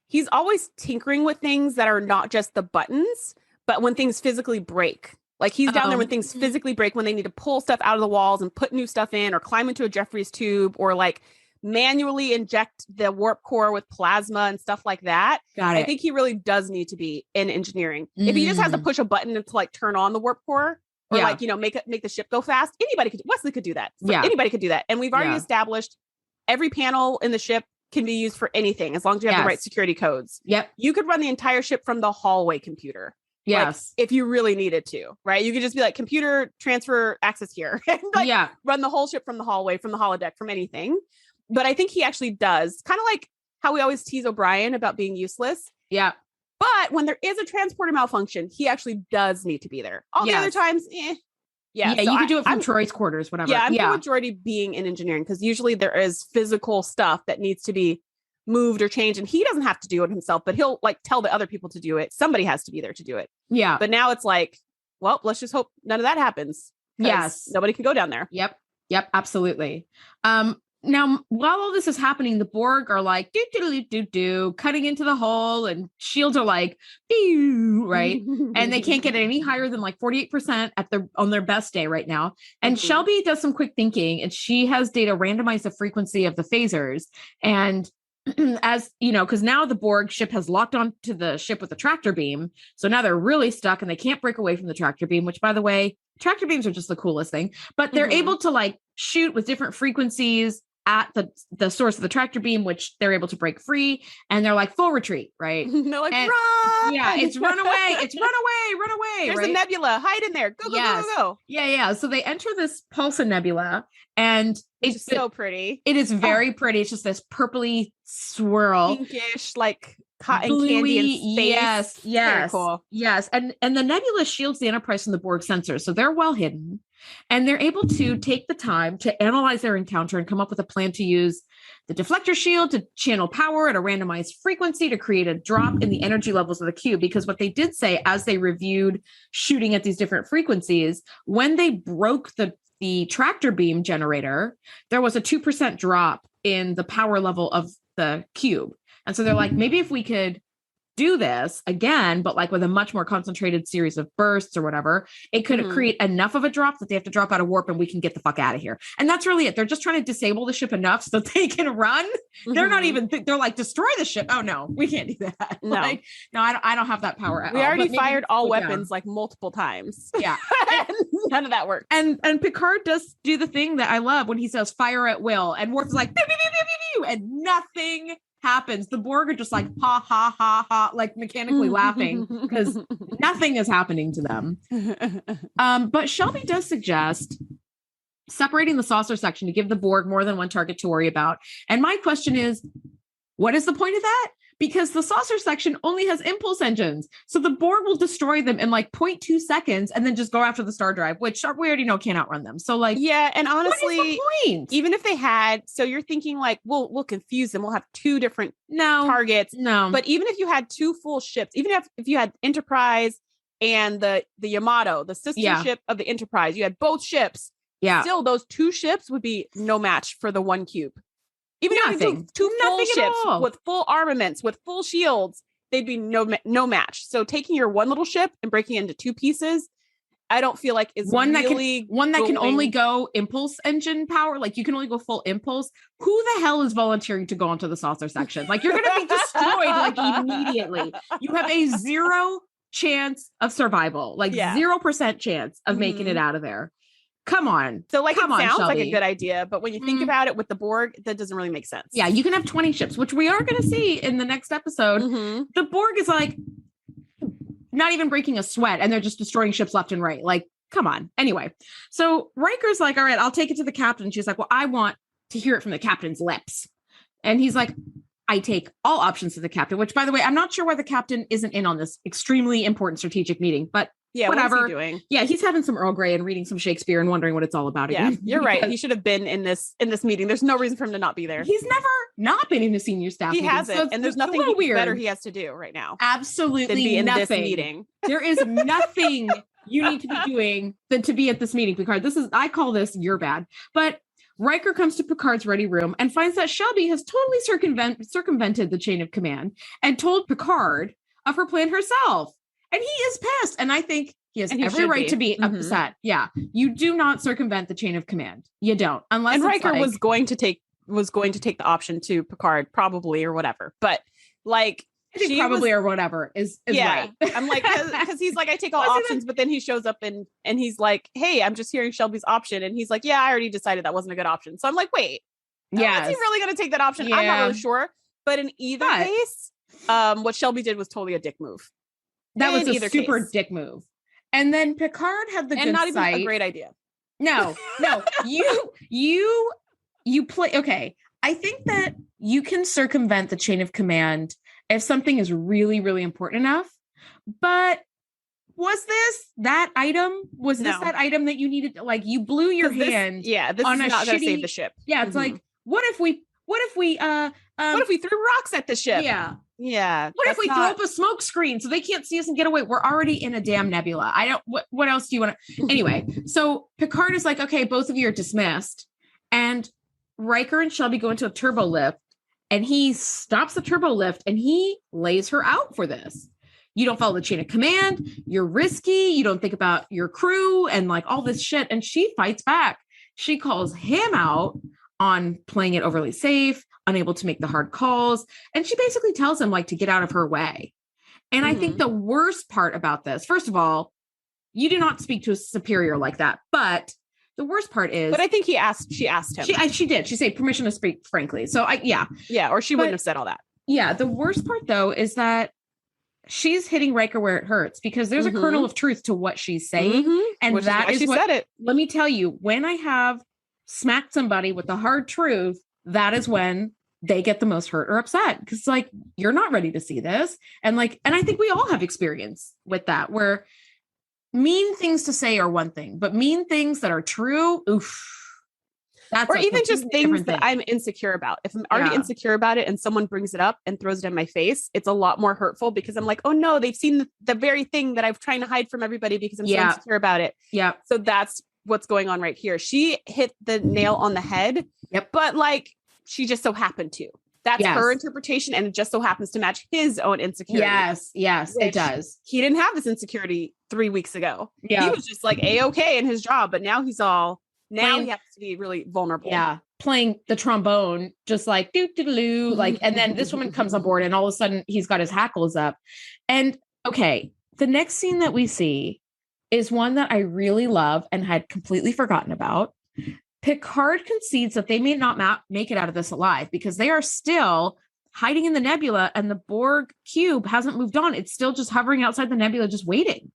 he's always tinkering with things that are not just the buttons, but when things physically break. Like he's down there when things physically break, when they need to pull stuff out of the walls and put new stuff in, or climb into a Jeffries tube, or like manually inject the warp core with plasma and stuff like that. I think he really does need to be in engineering. If he just has to push a button to like turn on the warp core, or like, make the ship go fast, Wesley could do that. Anybody could do that. And we've already established every panel in the ship can be used for anything, as long as you have the right security codes. Yep. You could run the entire ship from the hallway computer. Yes. Like, if you really needed to, right? You could just be like, computer transfer access here. And like run the whole ship from the hallway, from the holodeck, from anything. But I think he actually does, kind of like how we always tease O'Brien about being useless. Yeah. But when there is a transporter malfunction, he actually does need to be there. All the other times, Yeah, so you can do it from Troy's quarters, whatever. Yeah, I'm good with Geordi being in engineering because usually there is physical stuff that needs to be moved or changed, and he doesn't have to do it himself, but he'll like tell the other people to do it. Somebody has to be there to do it. Yeah. But now it's like, well, let's just hope none of that happens. Yes. Nobody can go down there. Yep. Absolutely. Now, while all this is happening, the Borg are like, cutting into the hull, and shields are like, right? And they can't get any higher than like 48% on their best day right now. And Shelby does some quick thinking, and she has Data randomize the frequency of the phasers. And as you know, because now the Borg ship has locked onto the ship with a tractor beam. So now they're really stuck and they can't break away from the tractor beam, which, by the way, tractor beams are just the coolest thing. But they're able to like shoot with different frequencies at the source of the tractor beam, which they're able to break free, and they're like full retreat, right? They're like, run! Yeah, it's run away, run away. There's right? a nebula, hide in there, go. Yeah. So they enter this Pulsar nebula, and it's so pretty. It is very pretty. It's just this purpley swirl, pinkish, like cotton candy in space. Yes, very cool. Yes, and the nebula shields the Enterprise from the Borg sensors, so they're well hidden. And they're able to take the time to analyze their encounter and come up with a plan to use the deflector shield to channel power at a randomized frequency to create a drop in the energy levels of the cube. Because what they did say as they reviewed shooting at these different frequencies, when they broke the tractor beam generator, there was a 2% drop in the power level of the cube. And so they're like, maybe if we could do this again, but like with a much more concentrated series of bursts or whatever, it could create enough of a drop that they have to drop out of warp and we can get the fuck out of here. And that's really it. They're just trying to disable the ship enough so that they can run. They're not even, they're like, destroy the ship. Oh no, we can't do that. No, I don't have that power at all. We already fired all weapons like multiple times. Yeah. None of that worked. And Picard does do the thing that I love when he says fire at will, and Worf is like, pew, pew, pew, pew, pew, pew, and nothing happens. The Borg are just like ha ha ha ha, like mechanically laughing because nothing is happening to them. But Shelby does suggest separating the saucer section to give the Borg more than one target to worry about. And my question is, what is the point of that? Because the saucer section only has impulse engines. So the Borg will destroy them in like 0.2 seconds and then just go after the star drive, which we already know can't outrun them. So like, yeah. And honestly, what is the point? Even if they had, so you're thinking like, we'll confuse them. We'll have two different targets. No. But even if you had two full ships, even if you had Enterprise and the Yamato, the sister ship of the Enterprise, you had both ships. Yeah. Still, those two ships would be no match for the one cube. Even if you two full ships with full armaments, with full shields, they'd be no match. So taking your one little ship and breaking it into two pieces, I don't feel like is one that can only go impulse engine power. Like you can only go full impulse. Who the hell is volunteering to go onto the saucer section? Like you're going to be destroyed like immediately. You have a 0 chance of survival, like 0% chance of making it out of there. Come on. So like, it sounds like a good idea, but when you think about it with the Borg, that doesn't really make sense. Yeah, you can have 20 ships, which we are going to see in the next episode. The Borg is like not even breaking a sweat, and they're just destroying ships left and right. Like, come on. Anyway, so Riker's like, all right, I'll take it to the captain. She's like, well, I want to hear it from the captain's lips. And he's like, I take all options to the captain, which, by the way, I'm not sure why the captain isn't in on this extremely important strategic meeting, but yeah, whatever. What is he doing? Yeah, he's having some Earl Grey and reading some Shakespeare and wondering what it's all about again. Yeah, you're right. He should have been in this meeting. There's no reason for him to not be there. He's never not been in a senior staff meeting. He hasn't, and there's nothing better he has to do right now. Absolutely than be in nothing. This meeting. There is nothing you need to be doing than to be at this meeting, Picard. I call this you're bad. But Riker comes to Picard's ready room and finds that Shelby has totally circumvented the chain of command and told Picard of her plan herself. And he is pissed. And I think he has every right to be upset. Yeah. You do not circumvent the chain of command. You don't. Unless Riker was going to take the option to Picard, probably, or whatever. But like, I think probably or whatever is right. I'm like, because he's like, I take all options, but then he shows up and he's like, hey, I'm just hearing Shelby's option. And he's like, yeah, I already decided that wasn't a good option. So I'm like, wait, is he really going to take that option? I'm not really sure. But in either case, what Shelby did was totally a dick move. That was a super dick move. And then Picard had the good not even sight. A great idea. No, you play. Okay. I think that you can circumvent the chain of command if something is really, really important enough. But was this that item? Was this that item that you needed? Like, you blew your hand. This on is a not going to shitty, save the ship. Yeah, it's like, what if we what if we threw rocks at the ship? Yeah. What if we throw up a smoke screen so they can't see us and get away? We're already in a damn nebula. I don't, what else do you want to? Anyway, so Picard is like, okay, both of you are dismissed. And Riker and Shelby go into a turbo lift, and he stops the turbo lift and he lays her out for this. You don't follow the chain of command. You're risky. You don't think about your crew and like all this shit. And she fights back. She calls him out on playing it overly safe, unable to make the hard calls. And she basically tells him like to get out of her way. And I think the worst part about this, first of all, you do not speak to a superior like that. But the worst part is, but I think she asked him. She did. She said permission to speak frankly. So or she wouldn't have said all that. Yeah. The worst part though, is that she's hitting Riker where it hurts, because there's a kernel of truth to what she's saying. And which that is is what what, said it. Let me tell you, when I have smacked somebody with the hard truth, that is when they get the most hurt or upset, because like, you're not ready to see this. And like, and I think we all have experience with that, where mean things to say are one thing, but mean things that are true, oof. That's or even just things that I'm insecure about. If I'm already insecure about it and someone brings it up and throws it in my face, it's a lot more hurtful, because I'm like, oh no, they've seen the very thing that I'm trying to hide from everybody because I'm so insecure about it. Yeah. So that's what's going on right here. She hit the nail on the head, but like, she just so happened to. That's her interpretation, and it just so happens to match his own insecurity. Yes, it does. He didn't have this insecurity 3 weeks ago. Yeah. He was just like A-okay in his job, but now he's all, he has to be really vulnerable. Yeah. Playing the trombone, just like doo-doo-doo, like, and then this woman comes on board and all of a sudden he's got his hackles up. And okay, the next scene that we see is one that I really love and had completely forgotten about. Picard concedes that they may not make it out of this alive, because they are still hiding in the nebula and the Borg cube hasn't moved on. It's still just hovering outside the nebula, just waiting.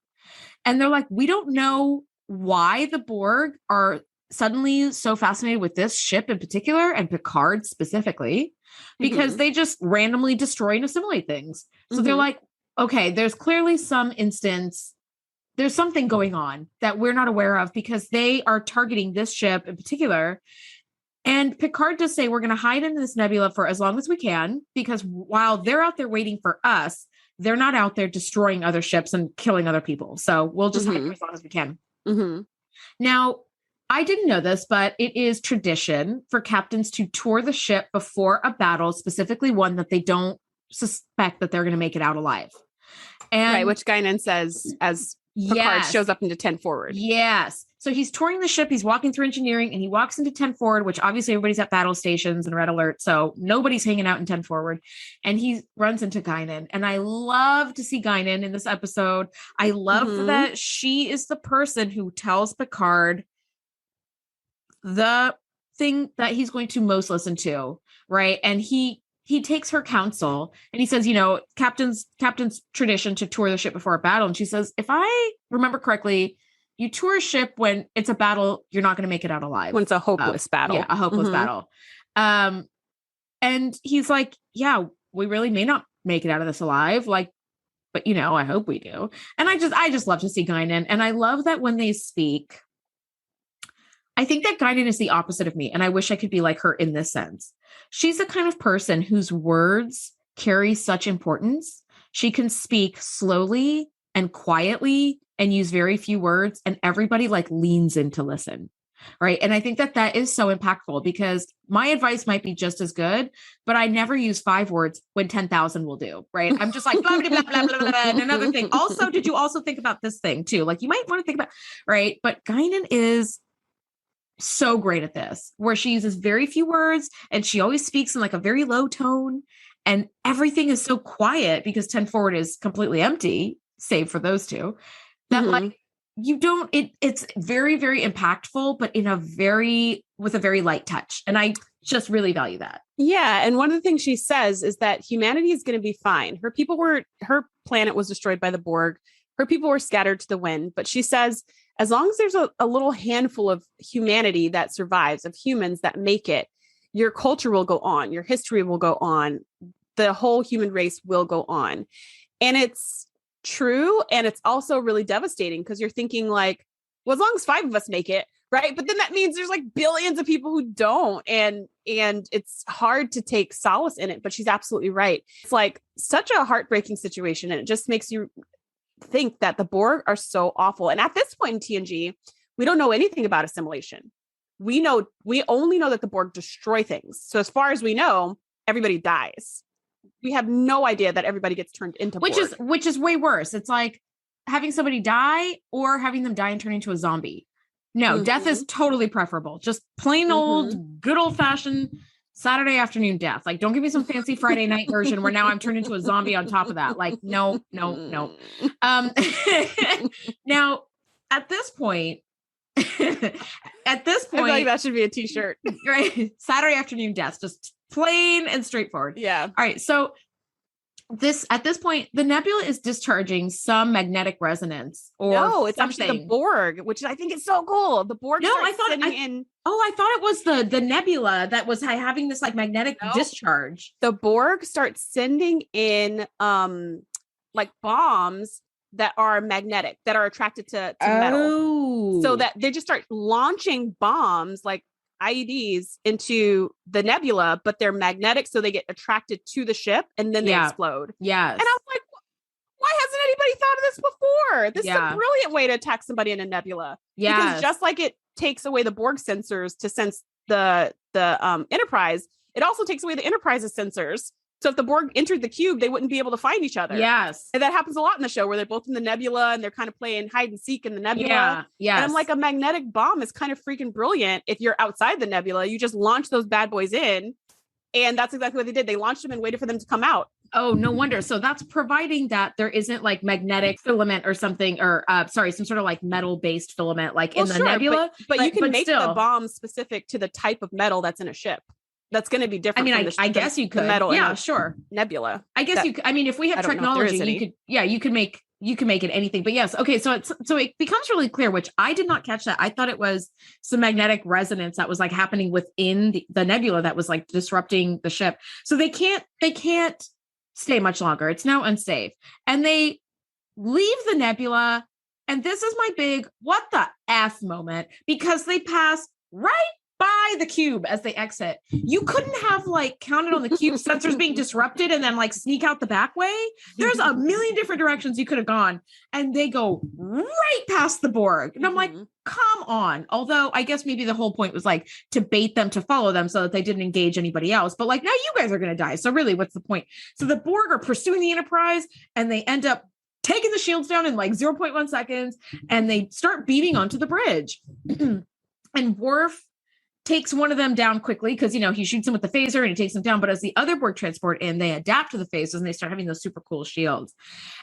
And they're like, we don't know why the Borg are suddenly so fascinated with this ship in particular, and Picard specifically, because they just randomly destroy and assimilate things. So they're like, okay, there's clearly some instance, there's something going on that we're not aware of, because they are targeting this ship in particular. And Picard does say, we're going to hide in this nebula for as long as we can, because while they're out there waiting for us, they're not out there destroying other ships and killing other people. So we'll just hide for as long as we can. Now, I didn't know this, but it is tradition for captains to tour the ship before a battle, specifically one that they don't suspect that they're going to make it out alive. And which Guinan says as Picard shows up into 10 forward. Yes. So he's touring the ship. He's walking through engineering and he walks into 10 forward, which obviously everybody's at battle stations and red alert. So nobody's hanging out in 10 forward. And he runs into Guinan. And I love to see Guinan in this episode. I love that she is the person who tells Picard the thing that he's going to most listen to. Right. And he takes her counsel and he says, you know, captain's tradition to tour the ship before a battle. And she says, if I remember correctly, you tour a ship when it's a battle, you're not going to make it out alive. When it's a hopeless battle. Yeah, a hopeless battle. And he's like, yeah, we really may not make it out of this alive. Like, but you know, I hope we do. And I just love to see Guinan. And I love that when they speak, I think that Guinan is the opposite of me. And I wish I could be like her in this sense. She's the kind of person whose words carry such importance. She can speak slowly and quietly and use very few words, and everybody like leans in to listen. Right. And I think that that is so impactful, because my advice might be just as good, but I never use 5 words when 10,000 will do. Right. I'm just like, blah, blah, blah, blah, blah, blah. And another thing also, did you also think about this thing too? Like you might want to think about, right. But Guinan is so great at this, where she uses very few words and she always speaks in like a very low tone, and everything is so quiet because 10 forward is completely empty, save for those two, that like you don't, it's very, very impactful, but with a very light touch. And I just really value that. Yeah. And one of the things she says is that humanity is going to be fine. Her planet was destroyed by the Borg. Her people were scattered to the wind, but she says, as long as there's a little handful of humanity that survives, of humans that make it, your culture will go on, your history will go on, the whole human race will go on. And it's true. And it's also really devastating because you're thinking like, well, as long as 5 of us make it, right? But then that means there's like billions of people who don't. And it's hard to take solace in it, but she's absolutely right. It's like such a heartbreaking situation. And it just makes you think that the Borg are so awful. And at this point in TNG, we don't know anything about assimilation. We only know that the Borg destroy things. So as far as we know, everybody dies. We have no idea that everybody gets turned into Borg. Which is way worse. It's like having somebody die or having them die and turn into a zombie. No, death is totally preferable. Just plain old, good old fashioned Saturday afternoon death. Like, don't give me some fancy Friday night version where now I'm turned into a zombie on top of that. Like, no. Now, at this point, I feel like that should be a t-shirt. Right? Saturday afternoon death, just plain and straightforward. Yeah. All right. So at this point, the nebula is discharging some magnetic resonance it's something. Actually the Borg, which I think is so cool. The Borg. No, I thought it was the nebula that was having this like magnetic discharge. The Borg starts sending in like bombs that are magnetic, that are attracted to metal. So that they just start launching bombs like IEDs into the nebula, but they're magnetic, so they get attracted to the ship and then they explode. Yes. And I was like, why hasn't anybody thought of this before? This is a brilliant way to attack somebody in a nebula. Yeah. Because just like it takes away the Borg sensors to sense the Enterprise, it also takes away the Enterprise's sensors. So if the Borg entered the cube, they wouldn't be able to find each other. Yes. And that happens a lot in the show where they're both in the nebula and they're kind of playing hide and seek in the nebula. Yeah. Yes. And I'm like, a magnetic bomb is kind of freaking brilliant. If you're outside the nebula, you just launch those bad boys in. And that's exactly what they did. They launched them and waited for them to come out. Oh, no wonder. So that's providing that there isn't like magnetic filament or something, or some sort of like metal based filament, like in the nebula. But you can make the bomb specific to the type of metal that's in a ship. That's going to be different. I mean, I guess you could. Metal sure. Nebula. I guess you could. I mean, if we have technology, you could make it anything. But yes, okay. So it becomes really clear, which I did not catch that. I thought it was some magnetic resonance that was like happening within the nebula that was like disrupting the ship. So they can't stay much longer. It's now unsafe, and they leave the nebula. And this is my big what the F moment, because they pass right by the cube as they exit. You couldn't have like counted on the cube sensors being disrupted and then like sneak out the back way. There's a million different directions you could have gone, and they go right past the Borg. And I'm like, come on. Although I guess maybe the whole point was like to bait them to follow them so that they didn't engage anybody else. But like, now you guys are going to die. So really, what's the point? So the Borg are pursuing the Enterprise, and they end up taking the shields down in like 0.1 seconds, and they start beaming onto the bridge. And Worf takes one of them down quickly because, he shoots him with the phaser and he takes them down. But as the other Borg transport in, they adapt to the phasers and they start having those super cool shields.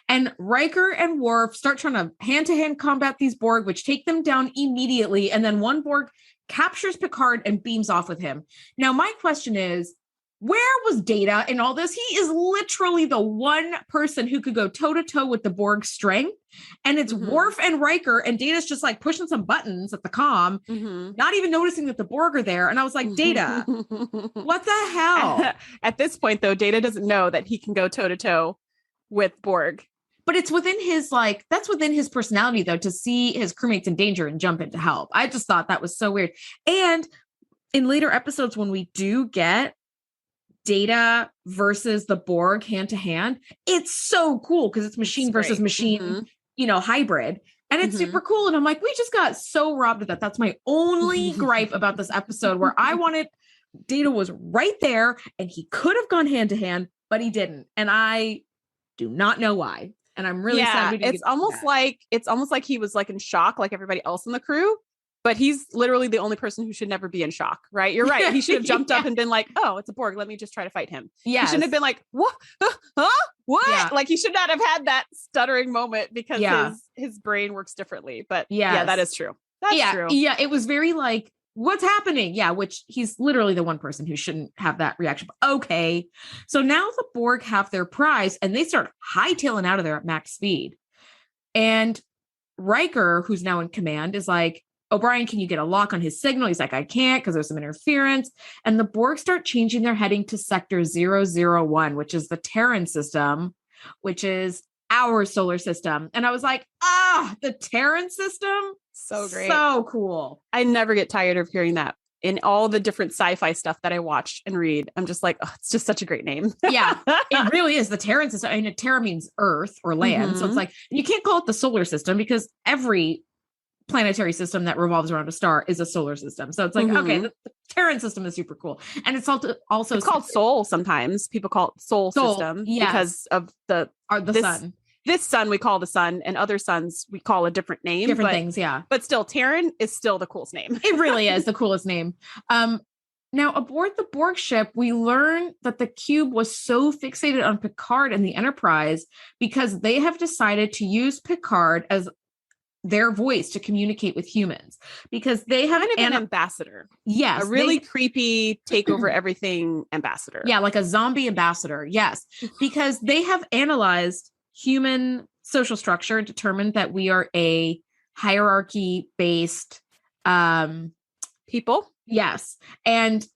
And Riker and Worf start trying to hand-to-hand combat these Borg, which take them down immediately. And then one Borg captures Picard and beams off with him. Now, my question is, where was Data in all this? He is literally the one person who could go toe-to-toe with the Borg strength. And it's Worf and Riker, and Data's just like pushing some buttons at the comm, not even noticing that the Borg are there. And I was like, Data, what the hell? At this point, though, Data doesn't know that he can go toe-to-toe with Borg. But it's within his, that's within his personality, though, to see his crewmates in danger and jump in to help. I just thought that was so weird. And in later episodes, when we do get Data versus the Borg hand to hand, it's so cool because it's machine versus machine, hybrid. And it's super cool. And I'm like, we just got so robbed of that. That's my only gripe about this episode, where I wanted Data was right there and he could have gone hand to hand, but he didn't. And I do not know why. And I'm really sad. It's almost like he was like in shock, like everybody else in the crew. But he's literally the only person who should never be in shock, right? You're right. He should have jumped up and been like, oh, it's a Borg. Let me just try to fight him. Yeah. He shouldn't have been like, what? Huh? What? Yeah. Like, he should not have had that stuttering moment because his brain works differently. But yeah, that is true. That's true. Yeah, it was very like, what's happening? Yeah, which he's literally the one person who shouldn't have that reaction. But okay. So now the Borg have their prize and they start hightailing out of there at max speed. And Riker, who's now in command, is like, O'Brien, can you get a lock on his signal? He's like, I can't because there's some interference. And the Borg start changing their heading to Sector 001, which is the Terran system, which is our solar system. And I was like, the Terran system? So great. So cool. I never get tired of hearing that in all the different sci-fi stuff that I watch and read. I'm just like, it's just such a great name. Yeah, it really is the Terran system. I mean, Terra means Earth or land. So it's like, you can't call it the solar system because every planetary system that revolves around a star is a solar system. So it's like, okay, the Terran system is super cool. And it's also it's called Sol sometimes. People call it Sol system because of the sun. This sun we call the sun, and other suns we call a different name. Different things, yeah. But still, Terran is still the coolest name. It really is the coolest name. Now, aboard the Borg ship, we learn that the cube was so fixated on Picard and the Enterprise because they have decided to use Picard as their voice to communicate with humans, because they have an ambassador. Yes. A really creepy take over everything ambassador. Yeah, like a zombie ambassador. Yes. Because they have analyzed human social structure and determined that we are a hierarchy-based people. Yes. And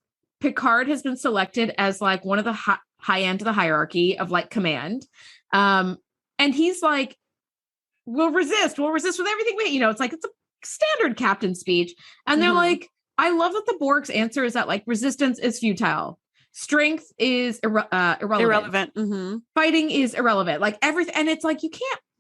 Picard has been selected as like one of the high end of the hierarchy of like command. And he's like, we'll resist with everything. It's like, it's a standard captain speech. And they're like, I love that the Borg's answer is that like resistance is futile. Strength is irrelevant. Fighting is irrelevant. Like everything. And it's like,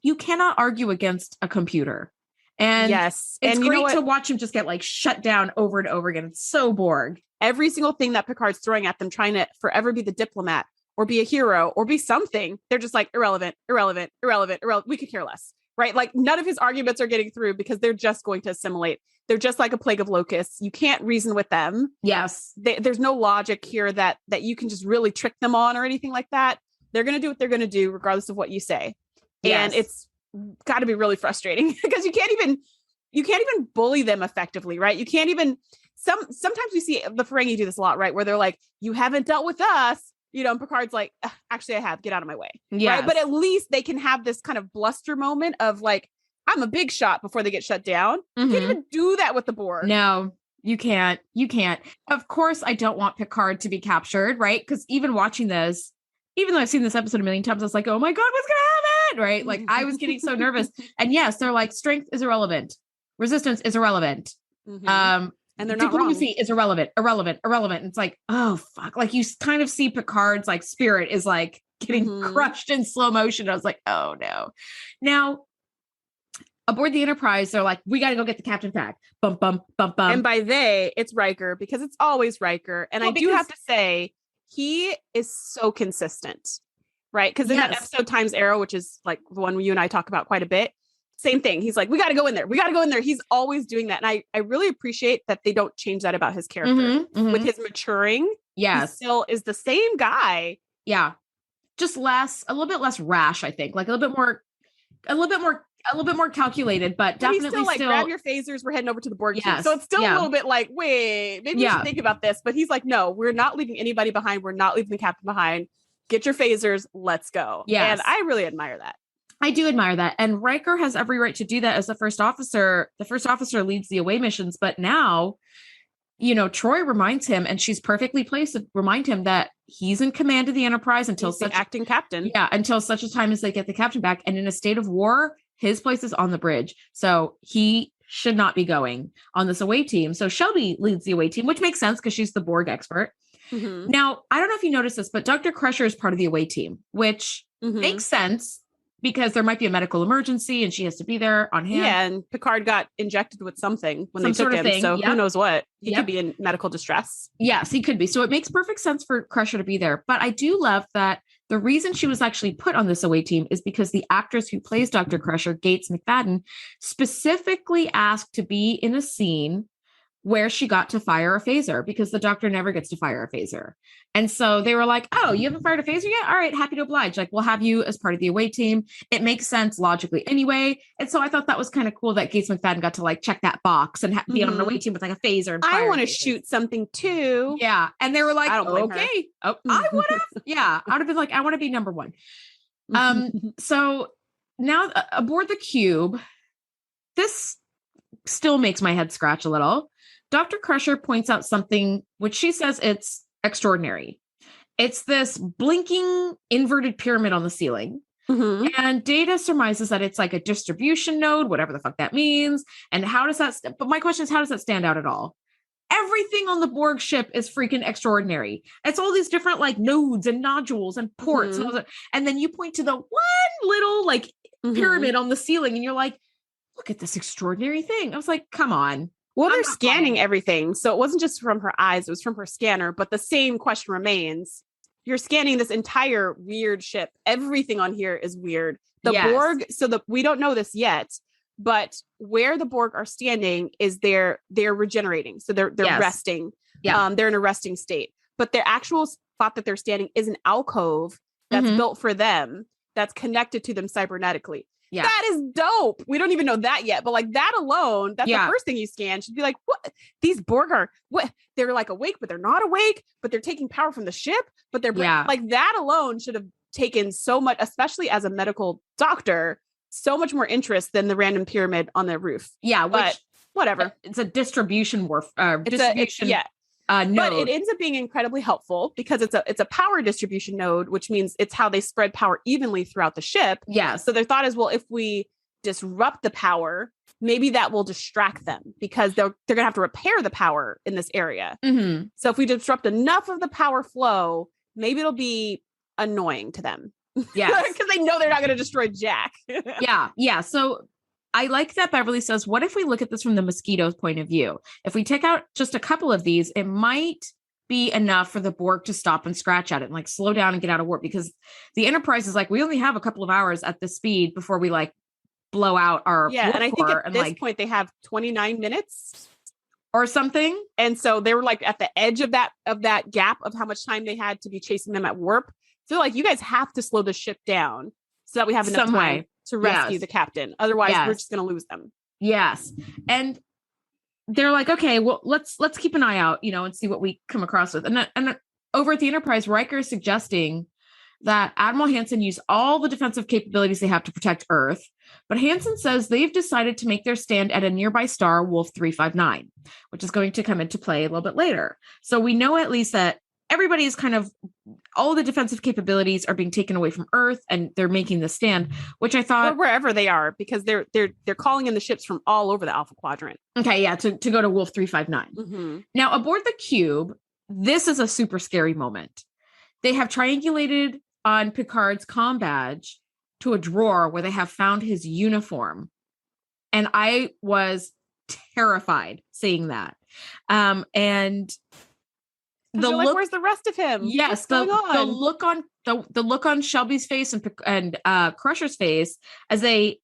you cannot argue against a computer. And yes, it's great to watch him just get like shut down over and over again. It's so Borg. Every single thing that Picard's throwing at them, trying to forever be the diplomat or be a hero or be something, they're just like irrelevant. We could care less. Right? Like none of his arguments are getting through because they're just going to assimilate. They're just like a plague of locusts. You can't reason with them. Yes. There's no logic here that you can just really trick them on or anything like that. They're going to do what they're going to do regardless of what you say. Yes. And it's got to be really frustrating because you can't even bully them effectively, right? You can't even sometimes we see the Ferengi do this a lot, right? Where they're like, you haven't dealt with us. And Picard's like, actually, I have. Get out of my way. Yes. Right. But at least they can have this kind of bluster moment of like, I'm a big shot before they get shut down. You can't even do that with the Borg. No, you can't. You can't. Of course, I don't want Picard to be captured, right? Because even watching this, even though I've seen this episode a million times, I was like, oh my God, what's going to happen? Right. Like I was getting so nervous. And yes, they're like, strength is irrelevant. Resistance is irrelevant. And they're not diplomacy wrong. is irrelevant. And it's like, oh, fuck. Like you kind of see Picard's like spirit is like getting crushed in slow motion. I was like, oh no. Now, aboard the Enterprise, they're like, we got to go get the captain pack. Bum, bum, bum, bum. And by they, it's Riker because it's always Riker. And I do have to say, he is so consistent, right? Because in that episode Times Arrow, which is like the one you and I talk about quite a bit, same thing. He's like, we got to go in there. He's always doing that. And I really appreciate that they don't change that about his character with his maturing. Yes. He still is the same guy. Yeah. Just a little bit less rash, I think. Like a little bit more calculated, but definitely still like, grab your phasers. We're heading over to the Borg team. So it's still a little bit like, wait, maybe we should think about this. But he's like, no, we're not leaving anybody behind. We're not leaving the captain behind. Get your phasers. Let's go. Yes. And I really admire that. I do admire that. And Riker has every right to do that as the first officer. The first officer leads the away missions, but now, Troy reminds him, and she's perfectly placed to remind him that he's in command of the Enterprise until the acting captain. Yeah, until such a time as they get the captain back. And in a state of war, his place is on the bridge. So he should not be going on this away team. So Shelby leads the away team, which makes sense because she's the Borg expert. Now, I don't know if you noticed this, but Dr. Crusher is part of the away team, which makes sense because there might be a medical emergency and she has to be there on hand. Yeah, and Picard got injected with something when they took him. So who knows what? He could be in medical distress. Yes, he could be. So it makes perfect sense for Crusher to be there. But I do love that the reason she was actually put on this away team is because the actress who plays Dr. Crusher, Gates McFadden, specifically asked to be in a scene where she got to fire a phaser because the doctor never gets to fire a phaser. And so they were like, oh, you haven't fired a phaser yet? All right, happy to oblige. Like, we'll have you as part of the away team. It makes sense logically anyway. And so I thought that was kind of cool that Gates McFadden got to like check that box and be on an away team with like a phaser. And I want to shoot something too. Yeah. And they were like, okay. Oh, I would have. Yeah. I would have been like, I want to be number one. So now aboard the cube, this still makes my head scratch a little. Dr. Crusher points out something which she says it's extraordinary. It's this blinking inverted pyramid on the ceiling. Mm-hmm. And Data surmises that it's like a distribution node, whatever the fuck that means. And how does that, but my question is, how does that stand out at all? Everything on the Borg ship is freaking extraordinary. It's all these different like nodes and nodules and ports. Mm-hmm. And then you point to the one little like pyramid on the ceiling and you're like, look at this extraordinary thing. I was like, come on. Well, they're scanning everything. So it wasn't just from her eyes, it was from her scanner. But the same question remains. You're scanning this entire weird ship. Everything on here is weird. The Borg, we don't know this yet, but where the Borg are standing is they're regenerating. So they're resting. Yeah. They're in a resting state. But their actual spot that they're standing is an alcove that's built for them, that's connected to them cybernetically. Yeah. That is dope. We don't even know that yet, but like that alone, that's the first thing you scan. Should be like, what? These Borg are what? They're like awake, but they're not awake, but they're taking power from the ship, but they're like that alone should have taken so much, especially as a medical doctor, so much more interest than the random pyramid on the roof. Yeah, but whatever. It's a distribution node. But it ends up being incredibly helpful because it's a power distribution node, which means it's how they spread power evenly throughout the ship. Yeah. So their thought is, well, if we disrupt the power, maybe that will distract them because they're going to have to repair the power in this area. Mm-hmm. So if we disrupt enough of the power flow, maybe it'll be annoying to them. Yeah. Because they know they're not going to destroy Jack. Yeah. So I like that Beverly says, what if we look at this from the mosquito's point of view? If we take out just a couple of these, it might be enough for the Borg to stop and scratch at it and like slow down and get out of warp, because the Enterprise is like, we only have a couple of hours at this speed before we like blow out our warp and I think at this like, point they have 29 minutes or something. And so they were like at the edge of that gap of how much time they had to be chasing them at warp. So like, you guys have to slow the ship down so that we have enough time to rescue the captain. Otherwise, we're just going to lose them. Yes. And they're like, okay, well, let's keep an eye out, and see what we come across with. And over at the Enterprise, Riker is suggesting that Admiral Hansen use all the defensive capabilities they have to protect Earth. But Hansen says they've decided to make their stand at a nearby star, Wolf 359, which is going to come into play a little bit later. So we know at least that everybody is kind of, all the defensive capabilities are being taken away from Earth and they're making the stand, which I thought, or wherever they are, because they're calling in the ships from all over the Alpha Quadrant. Okay. Yeah. To go to Wolf 359. Mm-hmm. Now aboard the Cube, this is a super scary moment. They have triangulated on Picard's comm badge to a drawer where they have found his uniform. And I was terrified seeing that. And the look, like, where's the rest of him? Yes, the look on Shelby's face and Crusher's face as they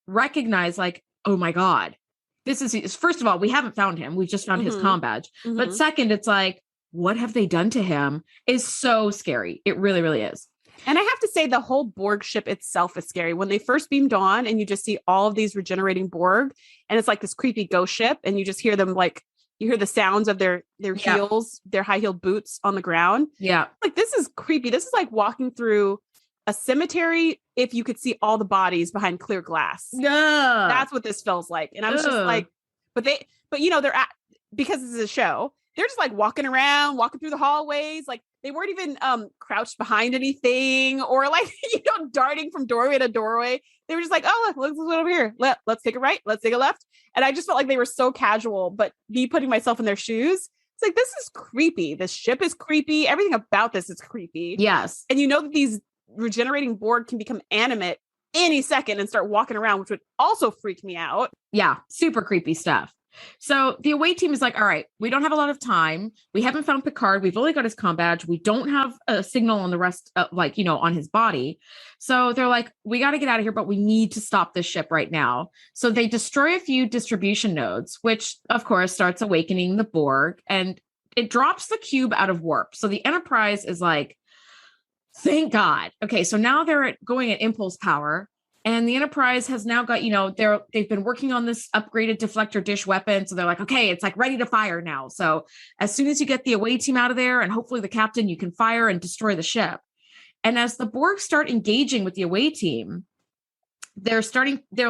recognize, like, oh my God, this is, first of all, we haven't found him. We've just found his comm badge. Mm-hmm. But second, it's like, what have they done to him? Is so scary. It really, really is. And I have to say, the whole Borg ship itself is scary. When they first beamed on and you just see all of these regenerating Borg, and it's like this creepy ghost ship, and you just hear them like, you hear the sounds of their heels, their high-heeled boots on the ground. Yeah. Like, this is creepy. This is like walking through a cemetery if you could see all the bodies behind clear glass. Yeah. That's what this feels like. And I was just like, but they're because this is a show, they're just like walking through the hallways. Like, they weren't even crouched behind anything or like, darting from doorway to doorway. They were just like, oh, look, let's go over here. Let's take a right. Let's take a left. And I just felt like they were so casual, but me putting myself in their shoes, it's like, this is creepy. This ship is creepy. Everything about this is creepy. Yes. And that these regenerating Borg can become animate any second and start walking around, which would also freak me out. Yeah. Super creepy stuff. So the away team is like, all right, we don't have a lot of time. We haven't found Picard. We've only got his comm badge. We don't have a signal on the rest, on his body. So they're like, we got to get out of here, but we need to stop this ship right now. So they destroy a few distribution nodes, which of course starts awakening the Borg, and it drops the cube out of warp. So the Enterprise is like, thank God. Okay. So now they're going at impulse power. And the Enterprise has now got, they've been working on this upgraded deflector dish weapon. So they're like, okay, it's like ready to fire now. So as soon as you get the away team out of there and hopefully the captain, you can fire and destroy the ship. And as the Borg start engaging with the away team, they're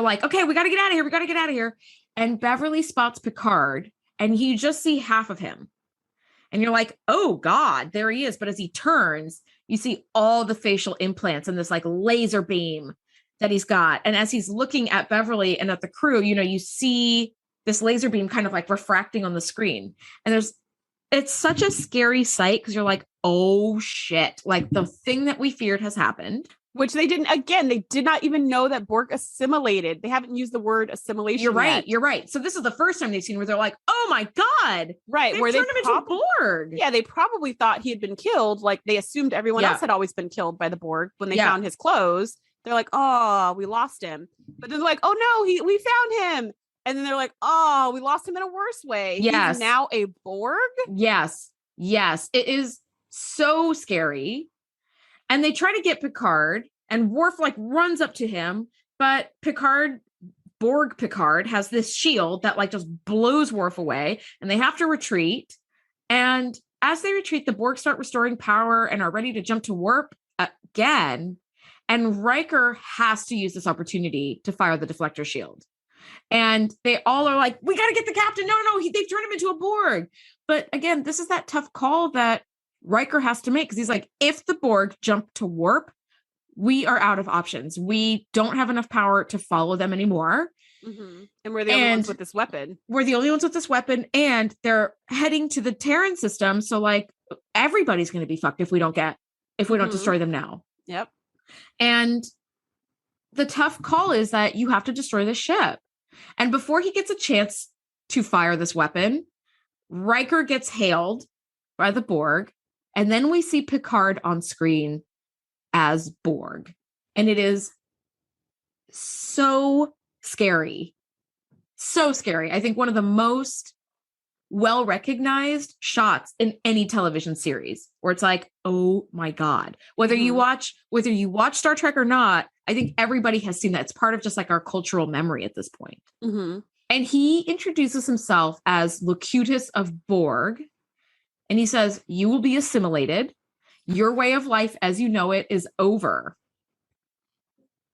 like, okay, we got to get out of here. and Beverly spots Picard, and you just see half of him. And you're like, oh God, there he is. But as he turns, you see all the facial implants and this like laser beam that he's got. And as he's looking at Beverly and at the crew, you see this laser beam kind of like refracting on the screen. And it's such a scary sight because you're like, oh shit, like the thing that we feared has happened. Which they did not even know that Borg assimilated. They haven't used the word assimilation. You're right. So this is the first time they've seen where they're like, oh my God. Right. Where they turned him into a Borg. Yeah, they probably thought he had been killed. Like they assumed everyone else had always been killed by the Borg when they found his clothes. They're like, oh, we lost him. But they're like, oh no, we found him. And then they're like, oh, we lost him in a worse way. Yes. He's now a Borg. Yes. It is so scary. And they try to get Picard, and Worf like runs up to him, but Borg Picard has this shield that like just blows Worf away, and they have to retreat. And as they retreat, the Borg start restoring power and are ready to jump to warp again. And Riker has to use this opportunity to fire the deflector shield. And they all are like, we got to get the captain. No, they've turned him into a Borg. But again, this is that tough call that Riker has to make, because he's like, if the Borg jump to warp, we are out of options. We don't have enough power to follow them anymore. Mm-hmm. And we're the only ones with this weapon. We're the only ones with this weapon. And they're heading to the Terran system. So like everybody's going to be fucked if we don't destroy them now. Yep. And the tough call is that you have to destroy the ship. And before he gets a chance to fire this weapon, Riker gets hailed by the Borg. And then we see Picard on screen as Borg. And it is so scary. So scary. I think one of the most well-recognized shots in any television series, where it's like, oh my God. Whether you watch Star Trek or not, I think everybody has seen that. It's part of just like our cultural memory at this point. Mm-hmm. And he introduces himself as Locutus of Borg. And he says, you will be assimilated. Your way of life as you know it is over.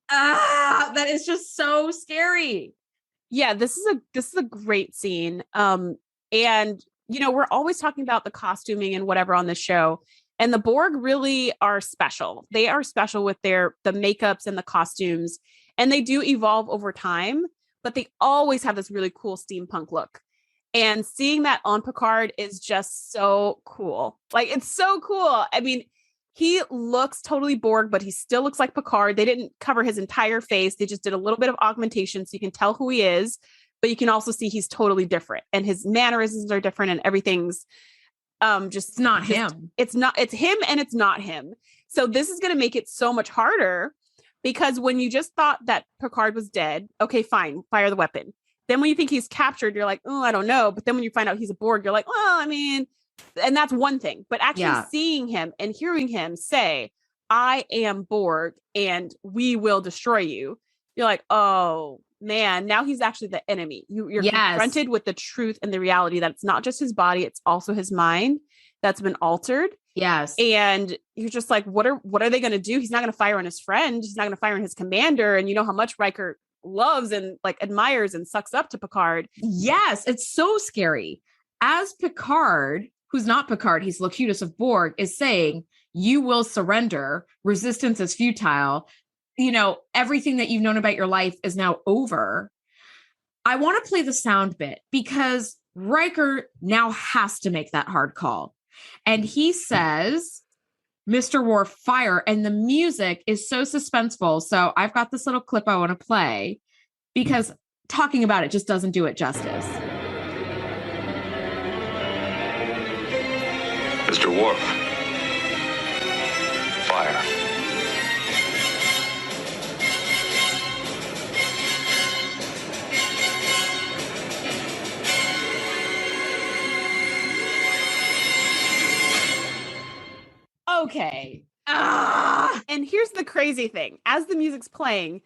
That is just so scary. Yeah, this is a great scene. And we're always talking about the costuming and whatever on this show. And the Borg really are special. They are special with the makeups and the costumes. And they do evolve over time, but they always have this really cool steampunk look. And seeing that on Picard is just so cool. Like, it's so cool. I mean, he looks totally Borg, but he still looks like Picard. They didn't cover his entire face. They just did a little bit of augmentation so you can tell who he is, but you can also see he's totally different. And his mannerisms are different and everything's it's not him. It's him and it's not him. So this is going to make it so much harder, because when you just thought that Picard was dead, okay, fine, fire the weapon. Then when you think he's captured, you're like, oh, I don't know. But then when you find out he's a Borg, you're like, well, I mean, and that's one thing. But actually seeing him and hearing him say, I am Borg and we will destroy you. You're like, oh, man, now he's actually the enemy. You're confronted with the truth and the reality that it's not just his body, it's also his mind that's been altered. Yes. And you're just like, what are they going to do? He's not going to fire on his friend. He's not going to fire on his commander. And you know how much Riker loves and like admires and sucks up to Picard. Yes, it's so scary. As Picard, who's not Picard, he's Locutus of Borg, is saying, you will surrender. Resistance is futile. Everything that you've known about your life is now over. I want to play the sound bit because Riker now has to make that hard call. And he says, Mr. Worf, fire. And the music is so suspenseful. So I've got this little clip I want to play because talking about it just doesn't do it justice. Mr. Worf, fire. Okay. And here's the crazy thing. As the music's playing,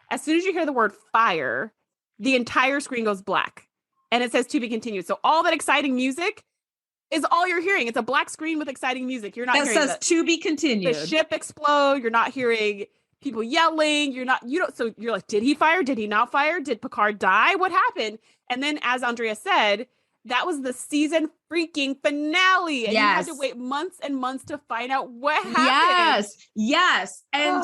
as soon as you hear the word fire, the entire screen goes black and it says to be continued. So all that exciting music is all you're hearing. It's a black screen with exciting music. You're not hearing that says to be continued. The ship explode. You're not hearing people yelling. So you're like, did he fire? Did he not fire? Did Picard die? What happened? And then, as Andrea said, that was the season freaking finale. And you had to wait months and months to find out what happened. Yes. And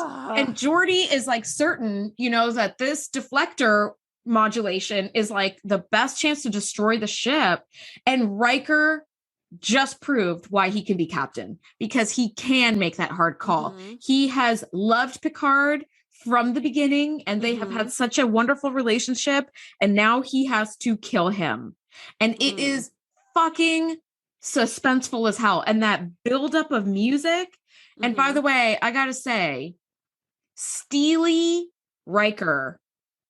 Geordi is like certain, that this deflector modulation is like the best chance to destroy the ship. And Riker just proved why he can be captain, because he can make that hard call. He has loved Picard from the beginning, and they have had such a wonderful relationship, and now he has to kill him. And it is fucking suspenseful as hell. And that buildup of music. And by the way, I gotta say, Steely Riker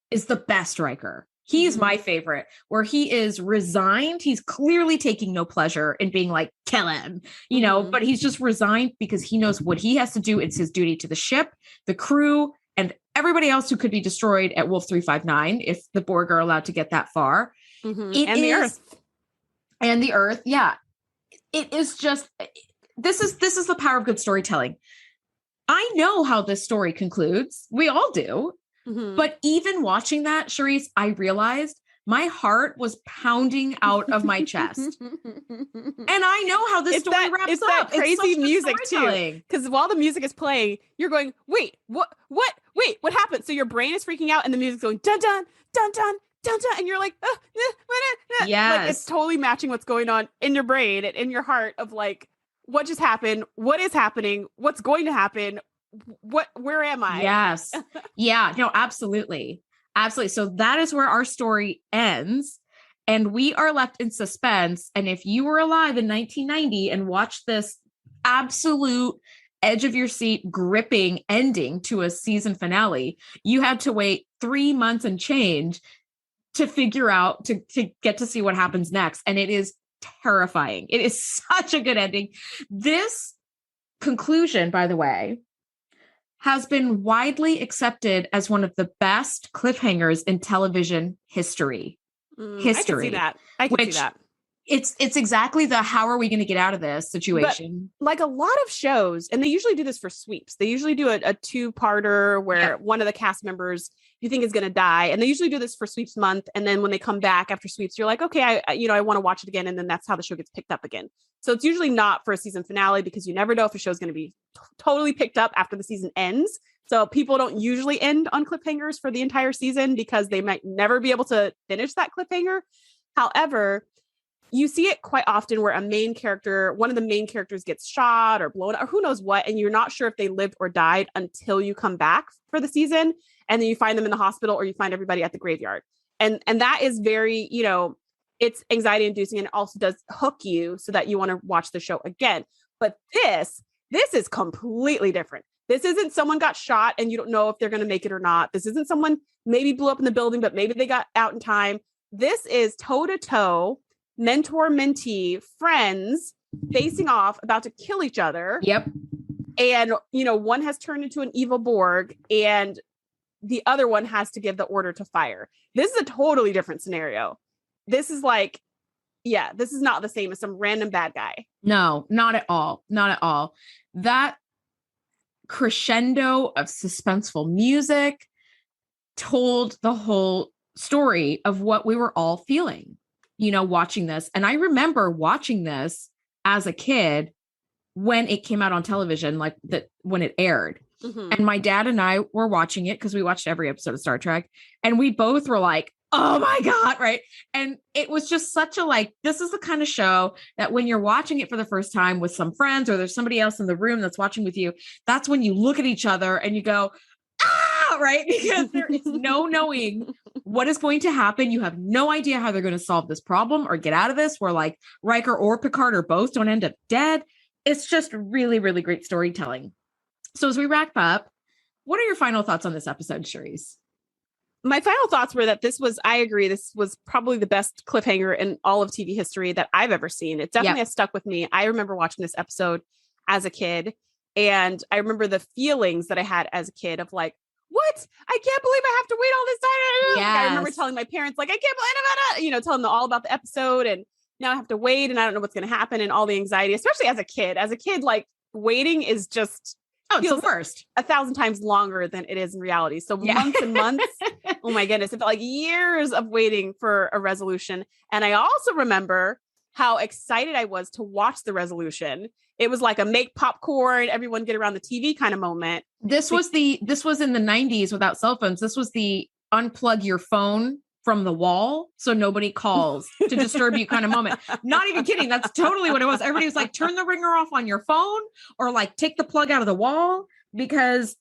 is the best Riker. He's my favorite, where he is resigned. He's clearly taking no pleasure in being like, kill him, but he's just resigned because he knows what he has to do. It's his duty to the ship, the crew, and everybody else who could be destroyed at Wolf 359 if the Borg are allowed to get that far. The Earth. And the Earth. Yeah. It is just, this is the power of good storytelling. I know how this story concludes. We all do. But even watching that, Shereese, I realized my heart was pounding out of my chest. And I know how this story wraps up. It's that crazy music too. Because while the music is playing, you're going, wait, what happened? So your brain is freaking out and the music's going dun dun dun dun dun dun, and you're like, yes. Like it's totally matching what's going on in your brain and in your heart of like, what just happened? What is happening? What's going to happen? Where am I? Yes. Yeah, no, absolutely. Absolutely. So that is where our story ends, and we are left in suspense. And if you were alive in 1990 and watched this absolute edge of your seat gripping ending to a season finale, you had to wait 3 months and change to figure out, to get to see what happens next. And it is terrifying. It is such a good ending. This conclusion, by the way, has been widely accepted as one of the best cliffhangers in television history. I can see that. See that. It's exactly the how are we going to get out of this situation? But like a lot of shows, and they usually do this for sweeps. They usually do a two-parter where one of the cast members you think is going to die, and they usually do this for sweeps month. And then when they come back after sweeps, you're like, okay, I want to watch it again, and then that's how the show gets picked up again. So it's usually not for a season finale because you never know if a show's going to be totally picked up after the season ends. So people don't usually end on cliffhangers for the entire season because they might never be able to finish that cliffhanger. However, you see it quite often where one of the main characters gets shot or blown up or who knows what, and you're not sure if they lived or died until you come back for the season. And then you find them in the hospital or you find everybody at the graveyard. And that is very, it's anxiety inducing, and it also does hook you so that you want to watch the show again. But this is completely different. This isn't someone got shot and you don't know if they're going to make it or not. This isn't someone maybe blew up in the building, but maybe they got out in time. This is toe to toe, mentor, mentee, friends facing off, about to kill each other. Yep. And, one has turned into an evil Borg and the other one has to give the order to fire. This is a totally different scenario. This is like, this is not the same as some random bad guy. No, not at all. Not at all. That crescendo of suspenseful music told the whole story of what we were all feeling, watching this. And I remember watching this as a kid when it came out on television, like that when it aired. And my dad and I were watching it because we watched every episode of Star Trek, and we both were like, oh my God. Right. And it was just such a, this is the kind of show that when you're watching it for the first time with some friends, or there's somebody else in the room that's watching with you, that's when you look at each other and you go, ah, right. Because there is no knowing what is going to happen. You have no idea how they're going to solve this problem or get out of this, where like Riker or Picard or both don't end up dead. It's just really, really great storytelling. So as we wrap up, what are your final thoughts on this episode, Shereese? My final thoughts were that I agree, this was probably the best cliffhanger in all of TV history that I've ever seen. It definitely has stuck with me. I remember watching this episode as a kid, and I remember the feelings that I had as a kid of like, what? I can't believe I have to wait all this time. Yes. I remember telling my parents, like, I can't believe it, telling them all about the episode, and now I have to wait and I don't know what's going to happen, and all the anxiety, especially as a kid. As a kid, like, waiting is just Oh, it's the worst. 1,000 times longer than it is in reality. So months and months. Oh my goodness. It felt like years of waiting for a resolution. And I also remember how excited I was to watch the resolution. It was like a make popcorn, everyone get around the TV kind of moment. This was in the 90s without cell phones. This was the unplug your phone from the wall so nobody calls to disturb you kind of moment. Not even kidding. That's totally what it was. Everybody was like, turn the ringer off on your phone or like take the plug out of the wall, because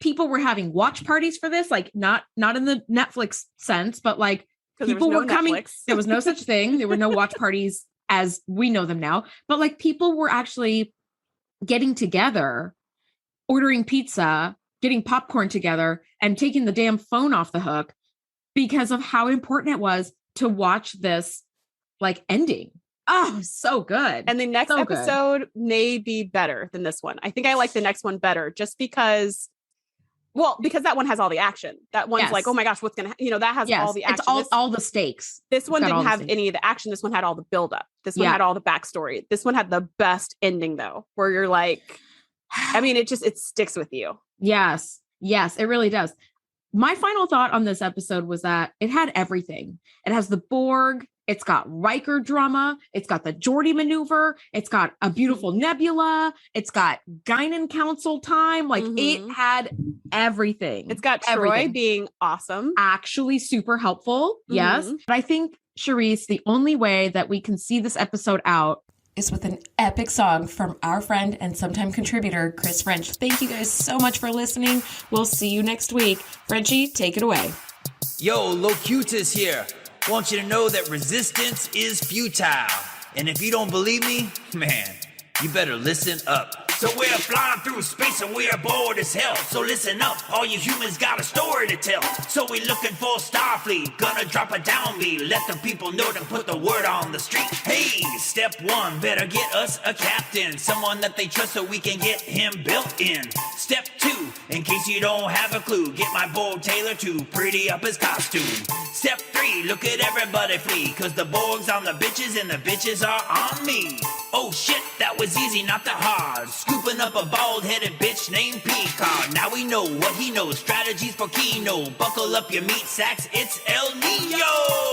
people were having watch parties for this. Like not in the Netflix sense, but like people were coming. Netflix. There was no such thing. There were no watch parties as we know them now, but like people were actually getting together, ordering pizza, getting popcorn together, and taking the damn phone off the hook because of how important it was to watch this like ending. Oh, so good. And the next episode may be better than this one. I think I like the next one better just because that one has all the action. That one's like, oh my gosh, what's going to, that has all the action. It's all the stakes. This one didn't have any of the action. This one had all the buildup. This one had all the backstory. This one had the best ending though, where you're like, I mean, it sticks with you. Yes, it really does. My final thought on this episode was that it had everything. It has the Borg. It's got Riker drama. It's got the Geordi maneuver. It's got a beautiful nebula. It's got Guinan Council time. Like it had everything. It's got Troy being awesome. Actually super helpful. Yes. But I think, Shereese, the only way that we can see this episode out is with an epic song from our friend and sometime contributor, Chris French. Thank you guys so much for listening. We'll see you next week. Frenchie, take it away. Yo, Locutus here. Want you to know that resistance is futile. And if you don't believe me, man, you better listen up. So we're flying through space and we're bored as hell. So listen up, all you humans got a story to tell. So we looking for Starfleet, gonna drop a downbeat. Let the people know to put the word on the street. Hey, step one, better get us a captain. Someone that they trust so we can get him built in. Step two, in case you don't have a clue, get my Borg tailor to pretty up his costume. Step three, look at everybody flee, cause the Borg's on the bitches and the bitches are on me. Oh shit, that was easy, not that hard. Scooping up a bald-headed bitch named Picard. Now we know what he knows, strategies for Kino. Buckle up your meat sacks, it's El Nino.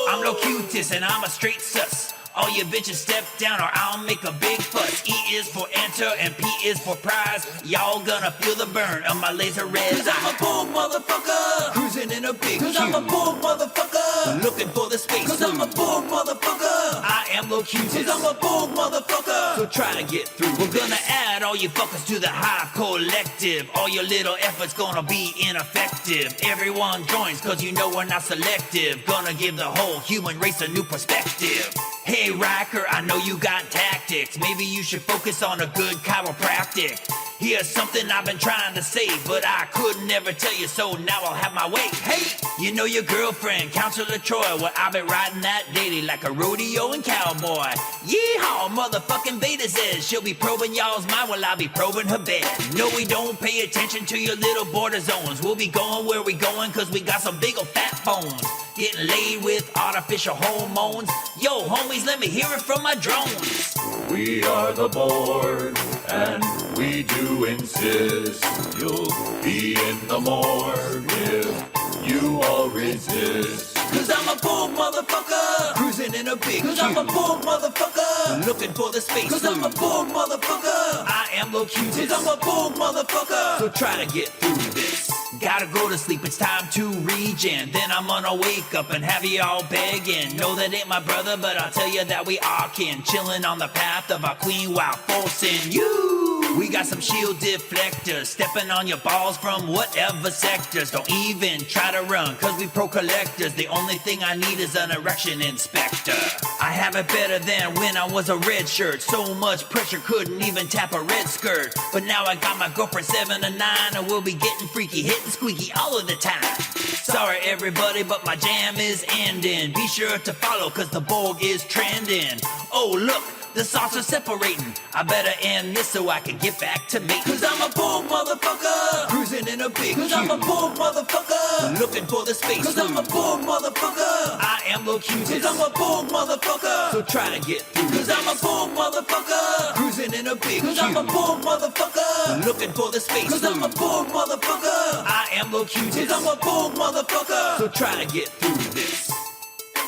I'm Locutus and I'm a straight sus. All you bitches step down or I'll make a big fuss. E is for enter and P is for prize. Y'all gonna feel the burn of my laser red. Cause I'm a Borg motherfucker, cruising in a big Cause I'm a Borg motherfucker, looking for the space. Cause I'm a Borg motherfucker, I am Locutus. Cause I'm a Borg motherfucker, so try to get through. We're gonna add all you fuckers to the hive collective. All your little efforts gonna be ineffective. Everyone joins cause you know we're not selective. Gonna give the whole human race a new perspective. Hey Riker, I know you got tactics. Maybe you should focus on a good chiropractic. Here's something I've been trying to say, but I could never tell you, so now I'll have my way. Hey, you know your girlfriend, Counselor Troy, well, I've been riding that daily like a rodeo and cowboy. Yeehaw, motherfucking Beta says she'll be probing y'all's mind while I'll be probing her bed. No, we don't pay attention to your little border zones. We'll be going where we going, cause we got some big ol' fat bones. Getting laid with artificial hormones. Yo, homies, let me hear it from my drones. We are the Borg, and we do insist you'll be in the morgue if you all resist. Cause I'm a Borg motherfucker, cruising in a big Cause I'm a Borg motherfucker, looking for the space. Cause I'm a Borg motherfucker, I am Locutus. Cause I'm a Borg motherfucker, so try to get through this. Gotta go to sleep, it's time to regen. Then I'm gonna wake up and have you all begging. Know that ain't my brother, but I'll tell you that we are kin. Chilling on the path of our queen while forcing you. We got some shield deflectors, stepping on your balls from whatever sectors. Don't even try to run, cause we pro collectors. The only thing I need is an erection inspector. I have it better than when I was a red shirt. So much pressure, couldn't even tap a red skirt. But now I got my girlfriend 7 to 9, and we'll be getting freaky, hitting squeaky all of the time. Sorry everybody, but my jam is ending. Be sure to follow, cause the Borg is trending. Oh look, the sauce are separating. I better end this so I can get back to me. Cause I'm a Borg motherfucker, cruising in a big Cause I'm a Borg motherfucker, looking for the space. Cause I'm a Borg motherfucker, I am Locutus. Cause I'm a Borg motherfucker, so try to get through. Cause I'm a Borg motherfucker, cruising in a big Cause I'm a Borg motherfucker. looking for the space Cause I'm a Borg motherfucker. I am Locutus. Cause I'm a Borg motherfucker. So try to get through this.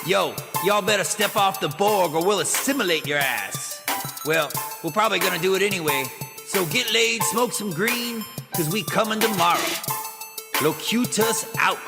Yo, y'all better step off the Borg or we'll assimilate your ass. Well, we're probably gonna do it anyway. So get laid, smoke some green, cause we coming tomorrow. Locutus out.